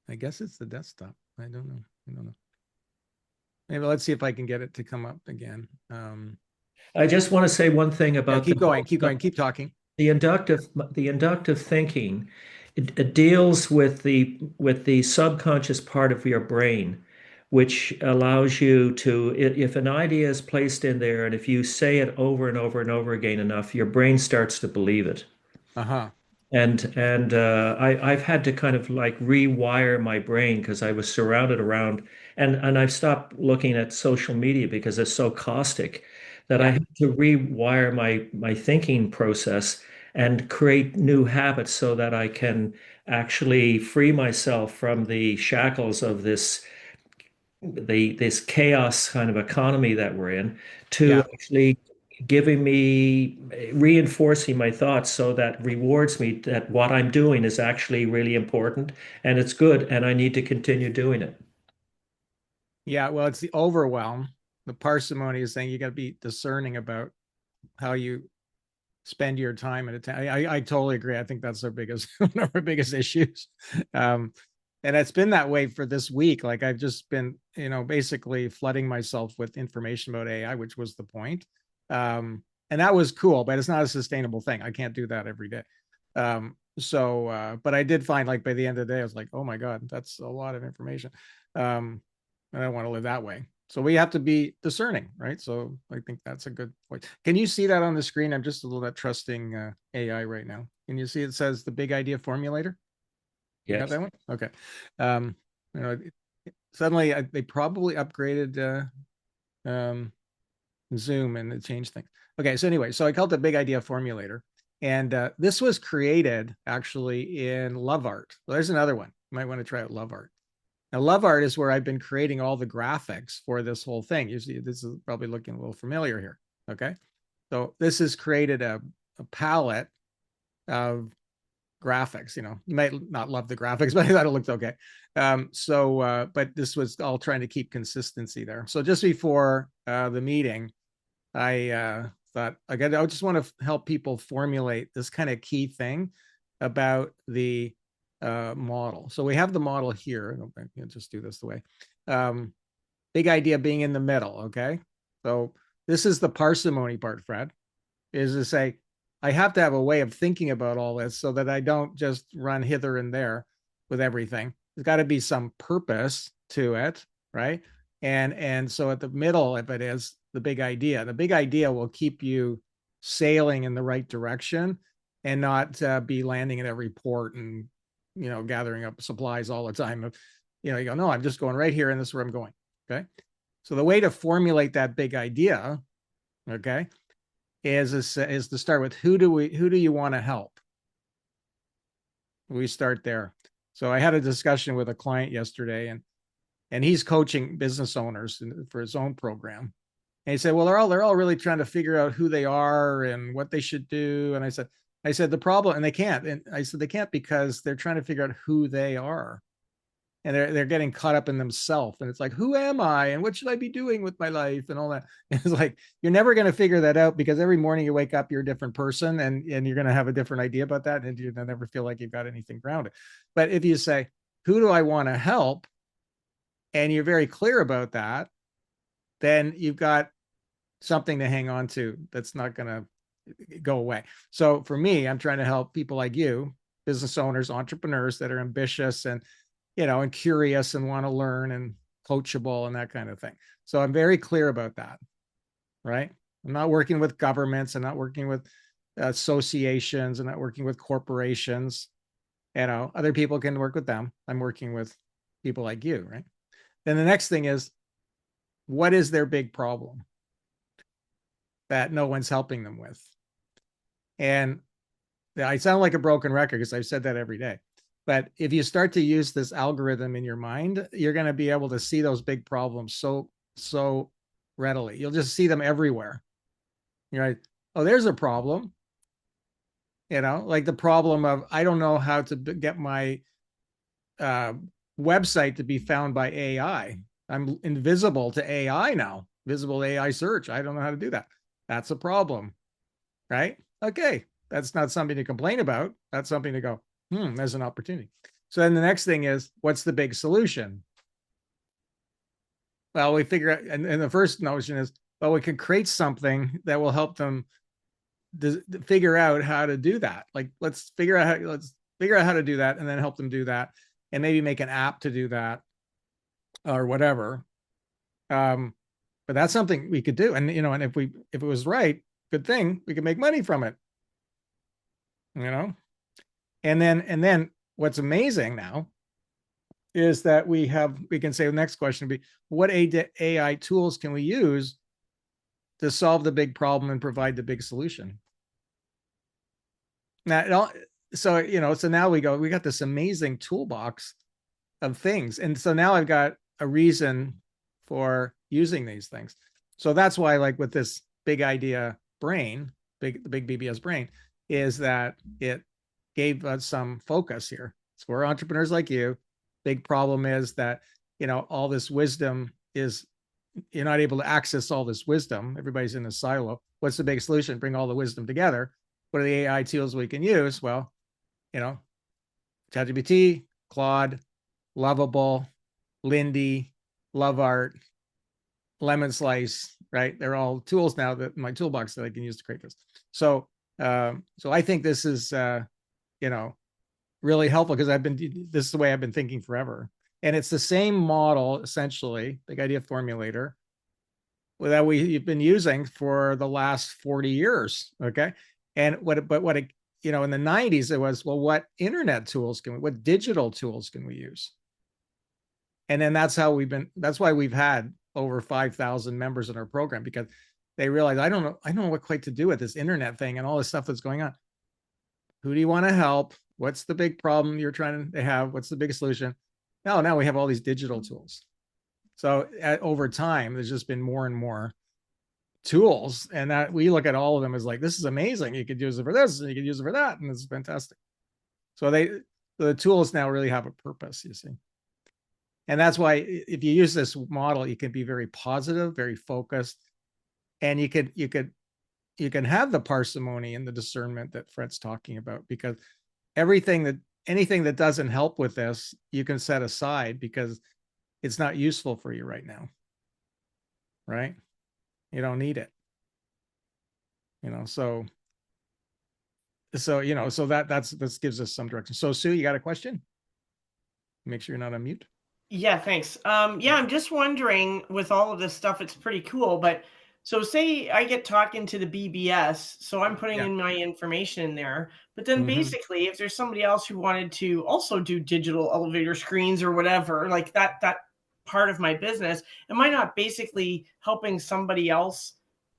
I guess it's the desktop. I don't know. I don't know. Maybe let's see if I can get it to come up again. I just want to say one thing Yeah, about keep going, keep going, keep talking. the inductive thinking. It deals with the subconscious part of your brain, which allows you to, if an idea is placed in there, and if you say it over and over and over again enough, your brain starts to believe it. Uh-huh. And I've had to kind of like rewire my brain because I was surrounded around, and I've stopped looking at social media because it's so caustic that I Yeah. had to rewire my thinking process and create new habits so that I can actually free myself from the shackles of this chaos kind of economy that we're in, to Yeah. actually giving me reinforcing my thoughts so that rewards me that what I'm doing is actually really important and it's good and I need to continue doing it. Yeah. Well, it's the overwhelm. The parsimony is saying you got to be discerning about how you spend your time at a time. I totally agree. I think that's our biggest one of our biggest issues. Um, and it's been that way for this week. Like I've just been, basically flooding myself with information about AI, which was the point. And that was cool, but it's not a sustainable thing. I can't do that every day. But I did find, like, by the end of the day, I was like, oh my God, that's a lot of information. I don't want to live that way. So we have to be discerning, right? So I think that's a good point. Can you see that on the screen? I'm just a little bit trusting AI right now. Can you see it says the big idea formulator? You got Yes. that one? Okay. Um, suddenly they probably upgraded Zoom and it changed things. Okay. So anyway, so I called it the big idea formulator. And this was created actually in Love Art. Well, there's another one. You might want to try out Love Art. Now, Love Art is where I've been creating all the graphics for this whole thing. You see, this is probably looking a little familiar here. Okay. So this has created a palette of graphics. You might not love the graphics, but I thought it looked okay. But this was all trying to keep consistency there. So just before the meeting, I thought I just want to help people formulate this kind of key thing about the model. So we have the model here. I'll just do this the way. Big idea being in the middle. Okay. So this is the parsimony part, Fred, is to say, I have to have a way of thinking about all this so that I don't just run hither and there with everything. There's got to be some purpose to it, right? And so at the middle, if it is the big idea will keep you sailing in the right direction and not be landing at every port and gathering up supplies all the time. You go, no, I'm just going right here, and this is where I'm going. Okay, so the way to formulate that big idea, okay, is to start with who do you want to help? We start there. So I had a discussion with a client yesterday, and he's coaching business owners for his own program. And he said, well, they're all really trying to figure out who they are and what they should do. And I said the problem, and they can't. And I said they can't because they're trying to figure out who they are. And they're getting caught up in themselves. And it's like, who am I? And what should I be doing with my life? And all that. And it's like, you're never going to figure that out, because every morning you wake up, you're a different person, and you're going to have a different idea about that. And you never feel like you've got anything grounded. But if you say, who do I want to help? And you're very clear about that, then you've got something to hang on to that's not going to go away. So for me, I'm trying to help people like you, business owners, entrepreneurs that are ambitious and and curious and want to learn and coachable and that kind of thing. So I'm very clear about that, right? I'm not working with governments. I'm not working with associations. I'm not working with corporations. Other people can work with them. I'm working with people like you, right? Then the next thing is, what is their big problem that no one's helping them with? And I sound like a broken record because I've said that every day. But if you start to use this algorithm in your mind, you're going to be able to see those big problems so readily. You'll just see them everywhere. You're like, oh, there's a problem. Like the problem of, I don't know how to get my website to be found by AI. I'm invisible to AI now, visible AI search. I don't know how to do that. That's a problem, right? Okay. That's not something to complain about. That's something to go, there's an opportunity. So then the next thing is, what's the big solution? Well, we figure out, and the first notion is, well, we can create something that will help them figure out how to do that. Like, let's figure out how to do that, and then help them do that, and maybe make an app to do that, or whatever. But that's something we could do, and and if it was right, good thing, we could make money from it. And then what's amazing now is that we can say the next question would be, what AI tools can we use to solve the big problem and provide the big solution? Now, so now we got this amazing toolbox of things. And so now I've got a reason for using these things. So that's why, like with this big idea brain, the big BBS brain, is that it gave us some focus here. So we're entrepreneurs like you. Big problem is that, all this wisdom is, you're not able to access all this wisdom. Everybody's in a silo. What's the big solution? Bring all the wisdom together. What are the AI tools we can use? Well, ChatGPT, Claude, Lovable, Lindy, LoveArt, Lemon Slice, right? They're all tools now that my toolbox that I can use to create this. So I think this is, really helpful, because this is the way I've been thinking forever. And it's the same model, essentially, big idea formulator, that we've been using for the last 40 years. Okay. And in the 90s, it was, well, what internet tools what digital tools can we use? And then that's why we've had over 5,000 members in our program, because they realize, I don't know what quite to do with this internet thing and all this stuff that's going on. Who do you want to help? What's the big problem you're trying to have? What's the big solution? Now we have all these digital tools. So over time, there's just been more and more tools, and that we look at all of them as like, this is amazing. You could use it for this, and you could use it for that, and this is fantastic. So the tools now really have a purpose, you see. And that's why if you use this model, you can be very positive, very focused, and you can have the parsimony and the discernment that Fred's talking about, because anything that doesn't help with this, you can set aside because it's not useful for you right now. right? You don't need it. So that gives us some direction. So Sue, you got a question? Make sure you're not on mute. Yeah, thanks. Yeah, I'm just wondering, with all of this stuff, it's pretty cool, but so say I get talking to the BBS, so I'm putting in my information in there, but then basically if there's somebody else who wanted to also do digital elevator screens or whatever, like that part of my business, am I not basically helping somebody else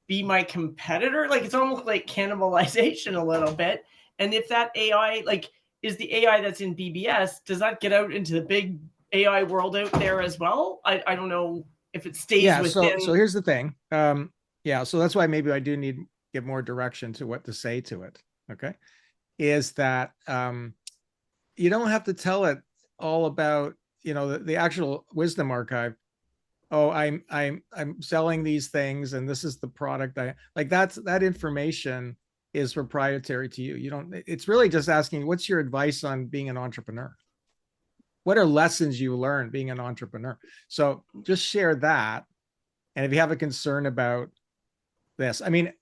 be my competitor? Like it's almost like cannibalization a little bit. And if that AI, like, is the AI that's in BBS, does that get out into the big AI world out there as well? I don't know if it stays within. So here's the thing. So that's why maybe I do need to give more direction to what to say to it. Okay. Is that you don't have to tell it all about, the actual wisdom archive. Oh, I'm selling these things and this is the product I like. That information is proprietary to you. You don't, it's really just asking, what's your advice on being an entrepreneur? What are lessons you learned being an entrepreneur? So just share that. And if you have a concern about this, I mean,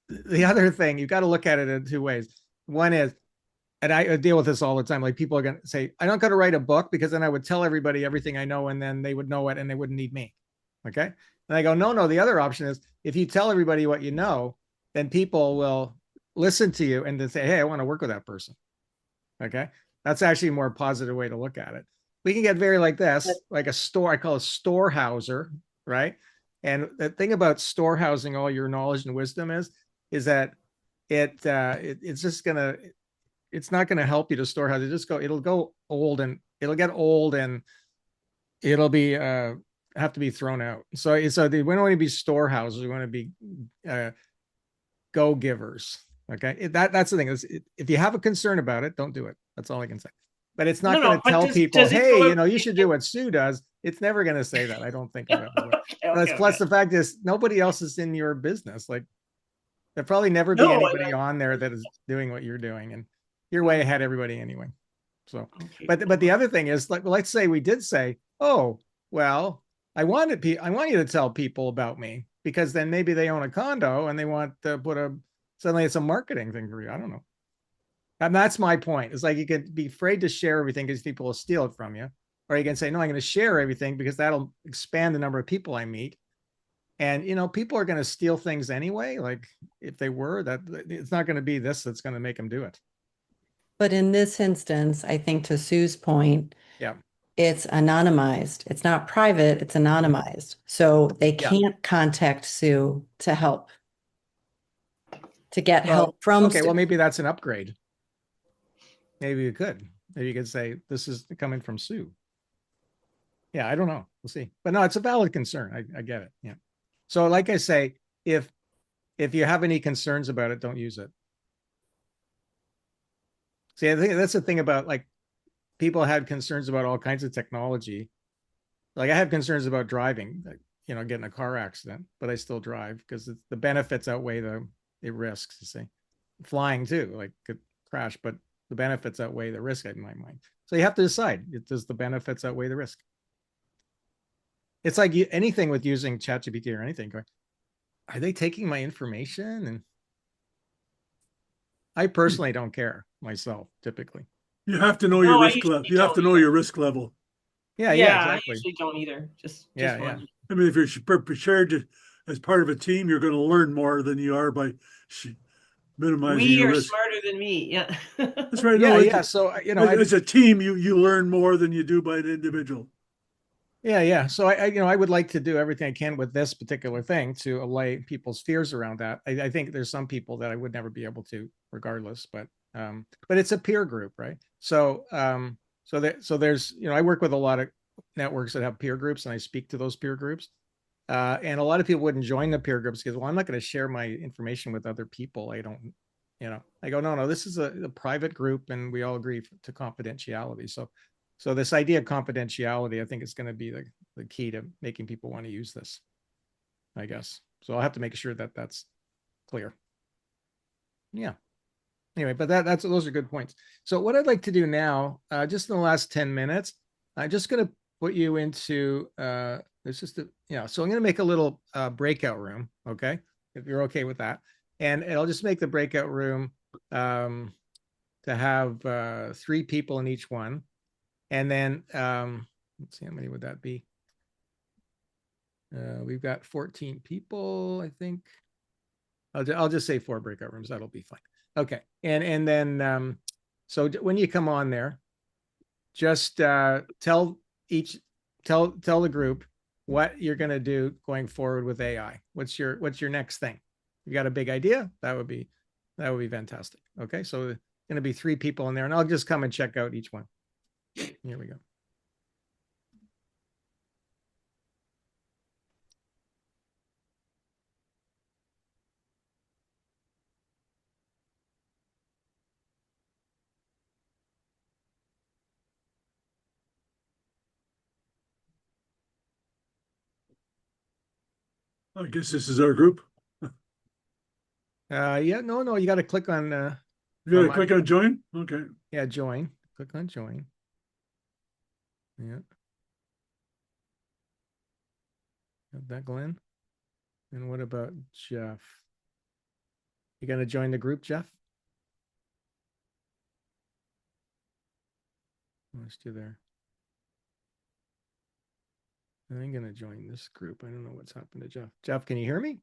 the other thing, you've got to look at it in two ways. One is, and I deal with this all the time, like people are going to say, I don't got to write a book because then I would tell everybody everything I know and then they would know it and they wouldn't need me. Okay. And I go, no, the other option is if you tell everybody what you know, then people will listen to you and then say, hey, I want to work with that person. Okay. That's actually a more positive way to look at it. We can get very like this, like a store, I call it a storehouser, right? And the thing about storehousing all your knowledge and wisdom is that it's just gonna, it's not gonna help you to storehouse. It'll go old and it'll get old and it'll be have to be thrown out. So we don't want to be storehouses. We want to be go givers. Okay, that's the thing. If you have a concern about it, don't do it. That's all I can say. But it's not going to tell people, hey, you should do what Sue does. It's never going to say that. I don't think. Plus, the fact is, nobody else is in your business. Like, there'll probably never be anybody on there that is doing what you're doing, and you're way ahead of everybody anyway. So, but the other thing is, like, let's say we did say, oh, well, I want you to tell people about me because then maybe they own a condo and they want to suddenly it's a marketing thing for you. I don't know. And that's my point. It's like you can be afraid to share everything because people will steal it from you. Or you can say, no, I'm going to share everything because that'll expand the number of people I meet. And, people are going to steal things anyway. Like if they were, that it's not going to be this that's going to make them do it. But in this instance, I think to Sue's point, yeah, it's anonymized. It's not private, it's anonymized. So they can't contact Sue to help, to get help from Sue. Well, maybe that's an upgrade. Maybe you could. Maybe you could say, this is coming from Sue. Yeah, I don't know. We'll see. But no, it's a valid concern. I get it. Yeah. So like I say, if you have any concerns about it, don't use it. See, I think that's the thing about, like, people had concerns about all kinds of technology. Like I have concerns about driving, like, getting a car accident, but I still drive because the benefits outweigh the risks, you see. Flying too, like could crash, but the benefits outweigh the risk in my mind. So you have to decide, does the benefits outweigh the risk? It's like anything with using ChatGPT or anything. Are they taking my information? And I personally don't care myself, typically. You have to know your risk level. You have to know your risk level. Yeah, exactly. I usually don't either. Just I mean, if you're prepared as part of a team, you're going to learn more than you are by minimizing your risk. Smarter than me. Yeah. That's right. No, So as a team, you learn more than you do by an individual. Yeah. So I would like to do everything I can with this particular thing to allay people's fears around that. I think there's some people that I would never be able to, regardless. But it's a peer group, right? So there's I work with a lot of networks that have peer groups, and I speak to those peer groups. And a lot of people wouldn't join the peer groups because, well, I'm not going to share my information with other people. I don't, I go, no, this is a private group and we all agree to confidentiality. So this idea of confidentiality, I think is going to be the key to making people want to use this, I guess. So I'll have to make sure that that's clear. Yeah. Anyway, but those are good points. So what I'd like to do now, just in the last 10 minutes, I'm just going to put you into it's just so I'm going to make a little breakout room, okay, if you're okay with that, and I'll just make the breakout room to have 3 people in each one, and then let's see, how many would that be? We've got 14 people, I think. I'll just say 4 breakout rooms. That'll be fine. Okay, and then so when you come on there, just tell the group what you're going to do going forward with AI. What's your next thing? You got a big idea? That would be fantastic. Okay, so going to be 3 people in there, and I'll just come and check out each one. Here we go. I guess this is our group. Yeah, no, you got to click on. You gotta click on join. Okay. Yeah, join. Click on join. Yeah. Got that, Glenn. And what about Jeff? You gonna join the group, Jeff? Let's do there. I'm gonna join this group. I don't know what's happened to Jeff. Jeff, can you hear me?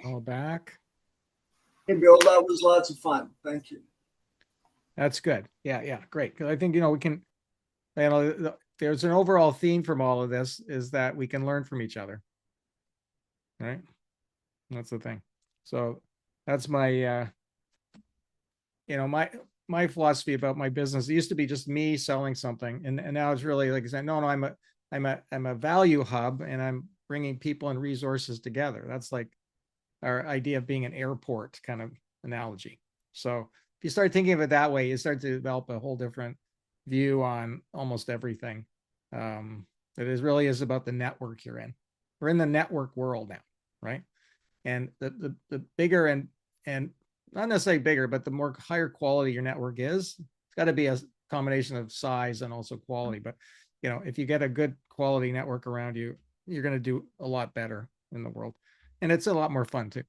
All back. Hey, Bill, that was lots of fun. Thank you. That's good. Yeah, great. Because I think, we can, there's an overall theme from all of this is that we can learn from each other. Right? That's the thing. So that's my, my philosophy about my business. It used to be just me selling something, and now it's really like I said, no, I'm a value hub, and I'm bringing people and resources together. That's like our idea of being an airport kind of analogy. So if you start thinking of it that way, you start to develop a whole different view on almost everything. It really is about the network you're in. We're in the network world now, right? And the bigger and not necessarily bigger, but the more higher quality your network is, it's got to be a combination of size and also quality. But if you get a good quality network around you, you're going to do a lot better in the world, and it's a lot more fun too.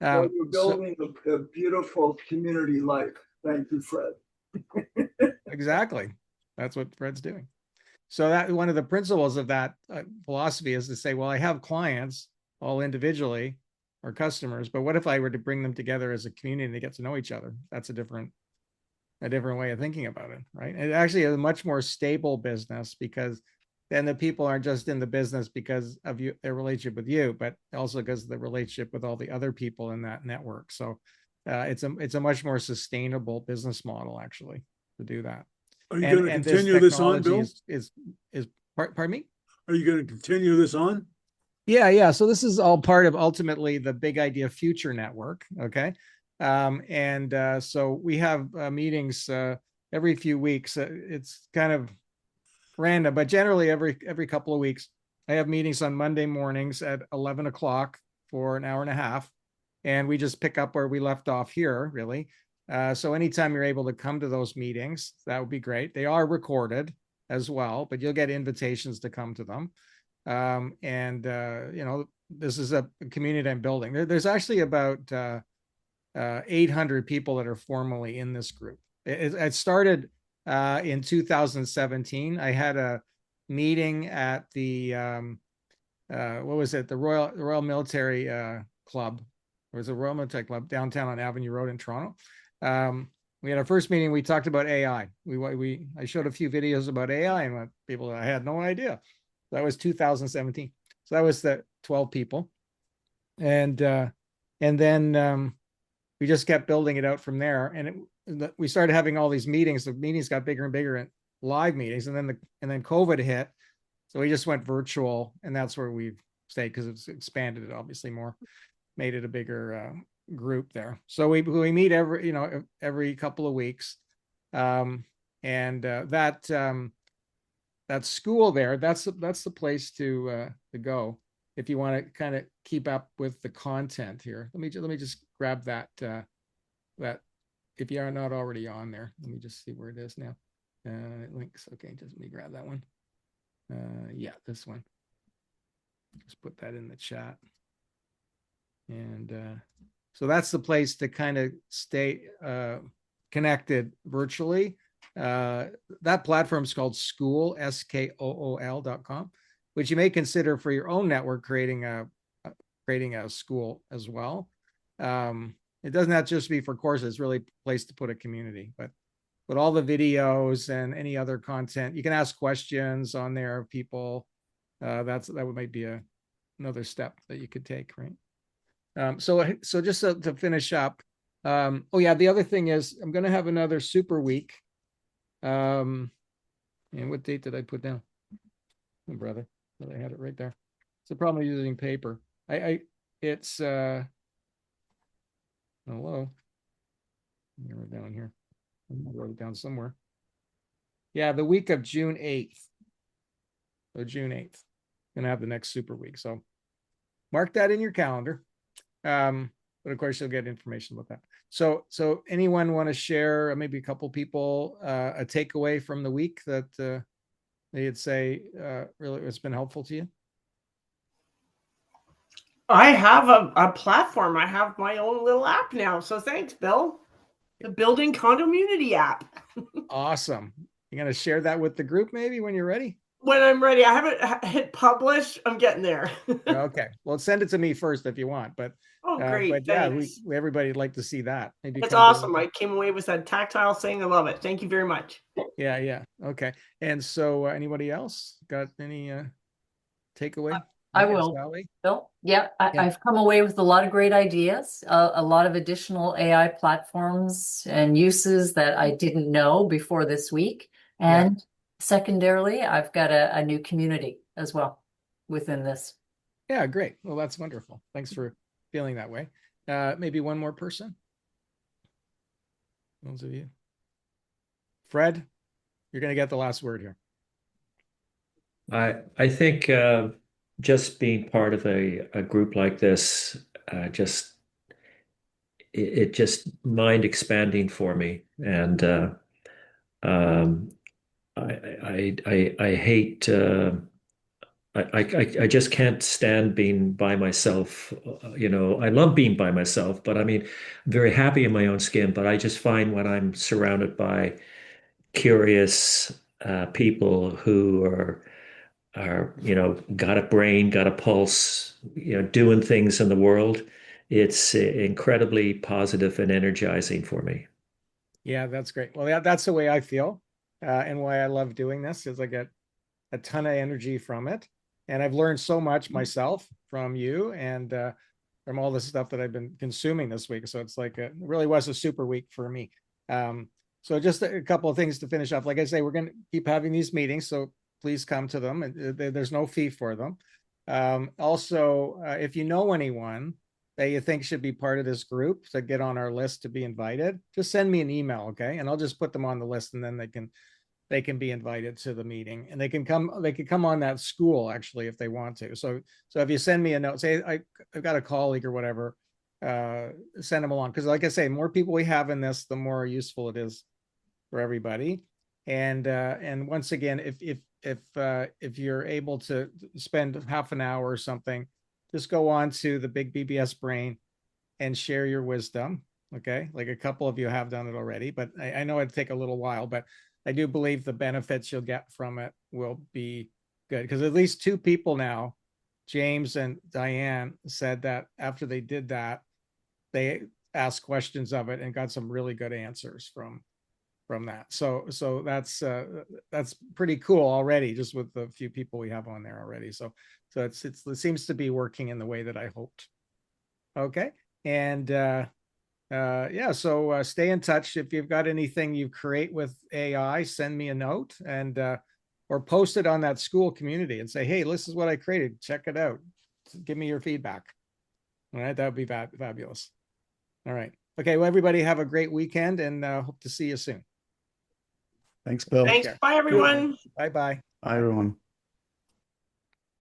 Well, you're building a beautiful community life. Thank you, Fred. Exactly, that's what Fred's doing. So that one of the principles of that philosophy is to say, well, I have clients all individually or customers, but what if I were to bring them together as a community and they get to know each other? That's a different way of thinking about it, right? It actually is a much more stable business, because then the people aren't just in the business because of their relationship with you, but also because of the relationship with all the other people in that network. So it's a much more sustainable business model, actually, to do that. Are you going to continue this on, Bill? Is pardon me? Are you going to continue this on? Yeah. So this is all part of ultimately the Big Idea Future Network. Okay. So we have meetings every few weeks. It's kind of random, but generally every couple of weeks, I have meetings on Monday mornings at 11 o'clock for an hour and a half. And we just pick up where we left off here, really. So anytime you're able to come to those meetings, that would be great. They are recorded as well, but you'll get invitations to come to them. This is a community I'm building. There's actually about 800 people that are formally in this group. It started in 2017. I had a meeting at the what was it? The Royal Military Club. It was a Royal Military Club downtown on Avenue Road in Toronto. We had our first meeting. We talked about AI. I showed a few videos about AI, and people, I had no idea. That was 2017. So that was the 12 people. And then we just kept building it out from there. And we started having all these meetings. The meetings got bigger and bigger, and live meetings. And then COVID hit. So we just went virtual, and that's where we've stayed, because it's expanded it obviously more, made it a bigger group there. So we meet every couple of weeks. That school there, that's the place to go if you want to kind of keep up with the content here. Let me just grab that if you are not already on there. Let me just see where it is now. Links. Okay, just let me grab that one. Yeah, this one. Just put that in the chat. And so that's the place to kind of stay connected virtually. That platform is called School, SKOOL.com, which you may consider for your own network, creating a school as well. It doesn't have to just be for courses. It's really a place to put a community, but all the videos and any other content, you can ask questions on there of people. That might be another step that you could take, right? So just to finish up, the other thing is I'm going to have another super week. And what date did I put down? Oh, brother, I had it right there. It's the problem of using paper. It's hello. We're down here. I wrote it down somewhere. Yeah, the week of June 8th. So June 8th. Gonna have the next super week. So mark that in your calendar. But of course you'll get information about that. So anyone want to share, maybe a couple people, a takeaway from the week that they'd say really it's been helpful to you? I have a platform. I have my own little app now. So thanks, Bill. The Building Condommunity app. Awesome. You're going to share that with the group maybe when you're ready? When I'm ready. I haven't hit publish. I'm getting there. Okay. Well, send it to me first if you want, but Oh, great. But yeah, Thanks. everybody'd like to see that. Maybe That's come to awesome. I came away with that tactile thing. I love it. Thank you very much. Yeah. Okay. And so anybody else got any takeaway? I will. Sally? Bill? Yeah, Yeah. I've come away with a lot of great ideas, a lot of additional AI platforms and uses that I didn't know before this week. And secondarily, I've got a new community as well within this. Yeah, great. Well, that's wonderful. Thanks for feeling that way. Maybe one more person. Those of you. Fred, you're going to get the last word here. I think just being part of a group like this it just mind expanding for me, and um, I hate I just can't stand being by myself. I love being by myself, but I mean, I'm very happy in my own skin. But I just find when I'm surrounded by curious people who are got a brain, got a pulse, doing things in the world, it's incredibly positive and energizing for me. Yeah, that's great. Well, that's the way I feel, and why I love doing this is I get a ton of energy from it, and I've learned so much myself from you and from all the stuff that I've been consuming this week. So it's like it really was a super week for me. So just a couple of things to finish off. Like I say, we're going to keep having these meetings, so please come to them. And there's no fee for them. Also, if you know anyone that you think should be part of this group to get on our list to be invited, just send me an email, okay? And I'll just put them on the list, and then they can be invited to the meeting, and they can come on that school actually if they want to. So if you send me a note, say I've got a colleague or whatever, send them along, because like I say, more people we have in this, the more useful it is for everybody. And once again, if you're able to spend half an hour or something, just go on to the big BBS Brain and share your wisdom. Okay, like a couple of you have done it already, but I know it'd take a little while, but I do believe the benefits you'll get from it will be good, because at least two people now, James and Diane, said that after they did that, they asked questions of it and got some really good answers from that. So that's pretty cool already, just with the few people we have on there already. So it seems to be working in the way that I hoped. Okay, and so stay in touch. If you've got anything you create with AI, send me a note, and or post it on that school community and say, hey, this is what I created, check it out, give me your feedback. All right, that would be fabulous. All right, okay, well, everybody have a great weekend, and hope to see you soon. Thanks, Bill. Thanks. Bye, everyone. Bye. Bye, everyone.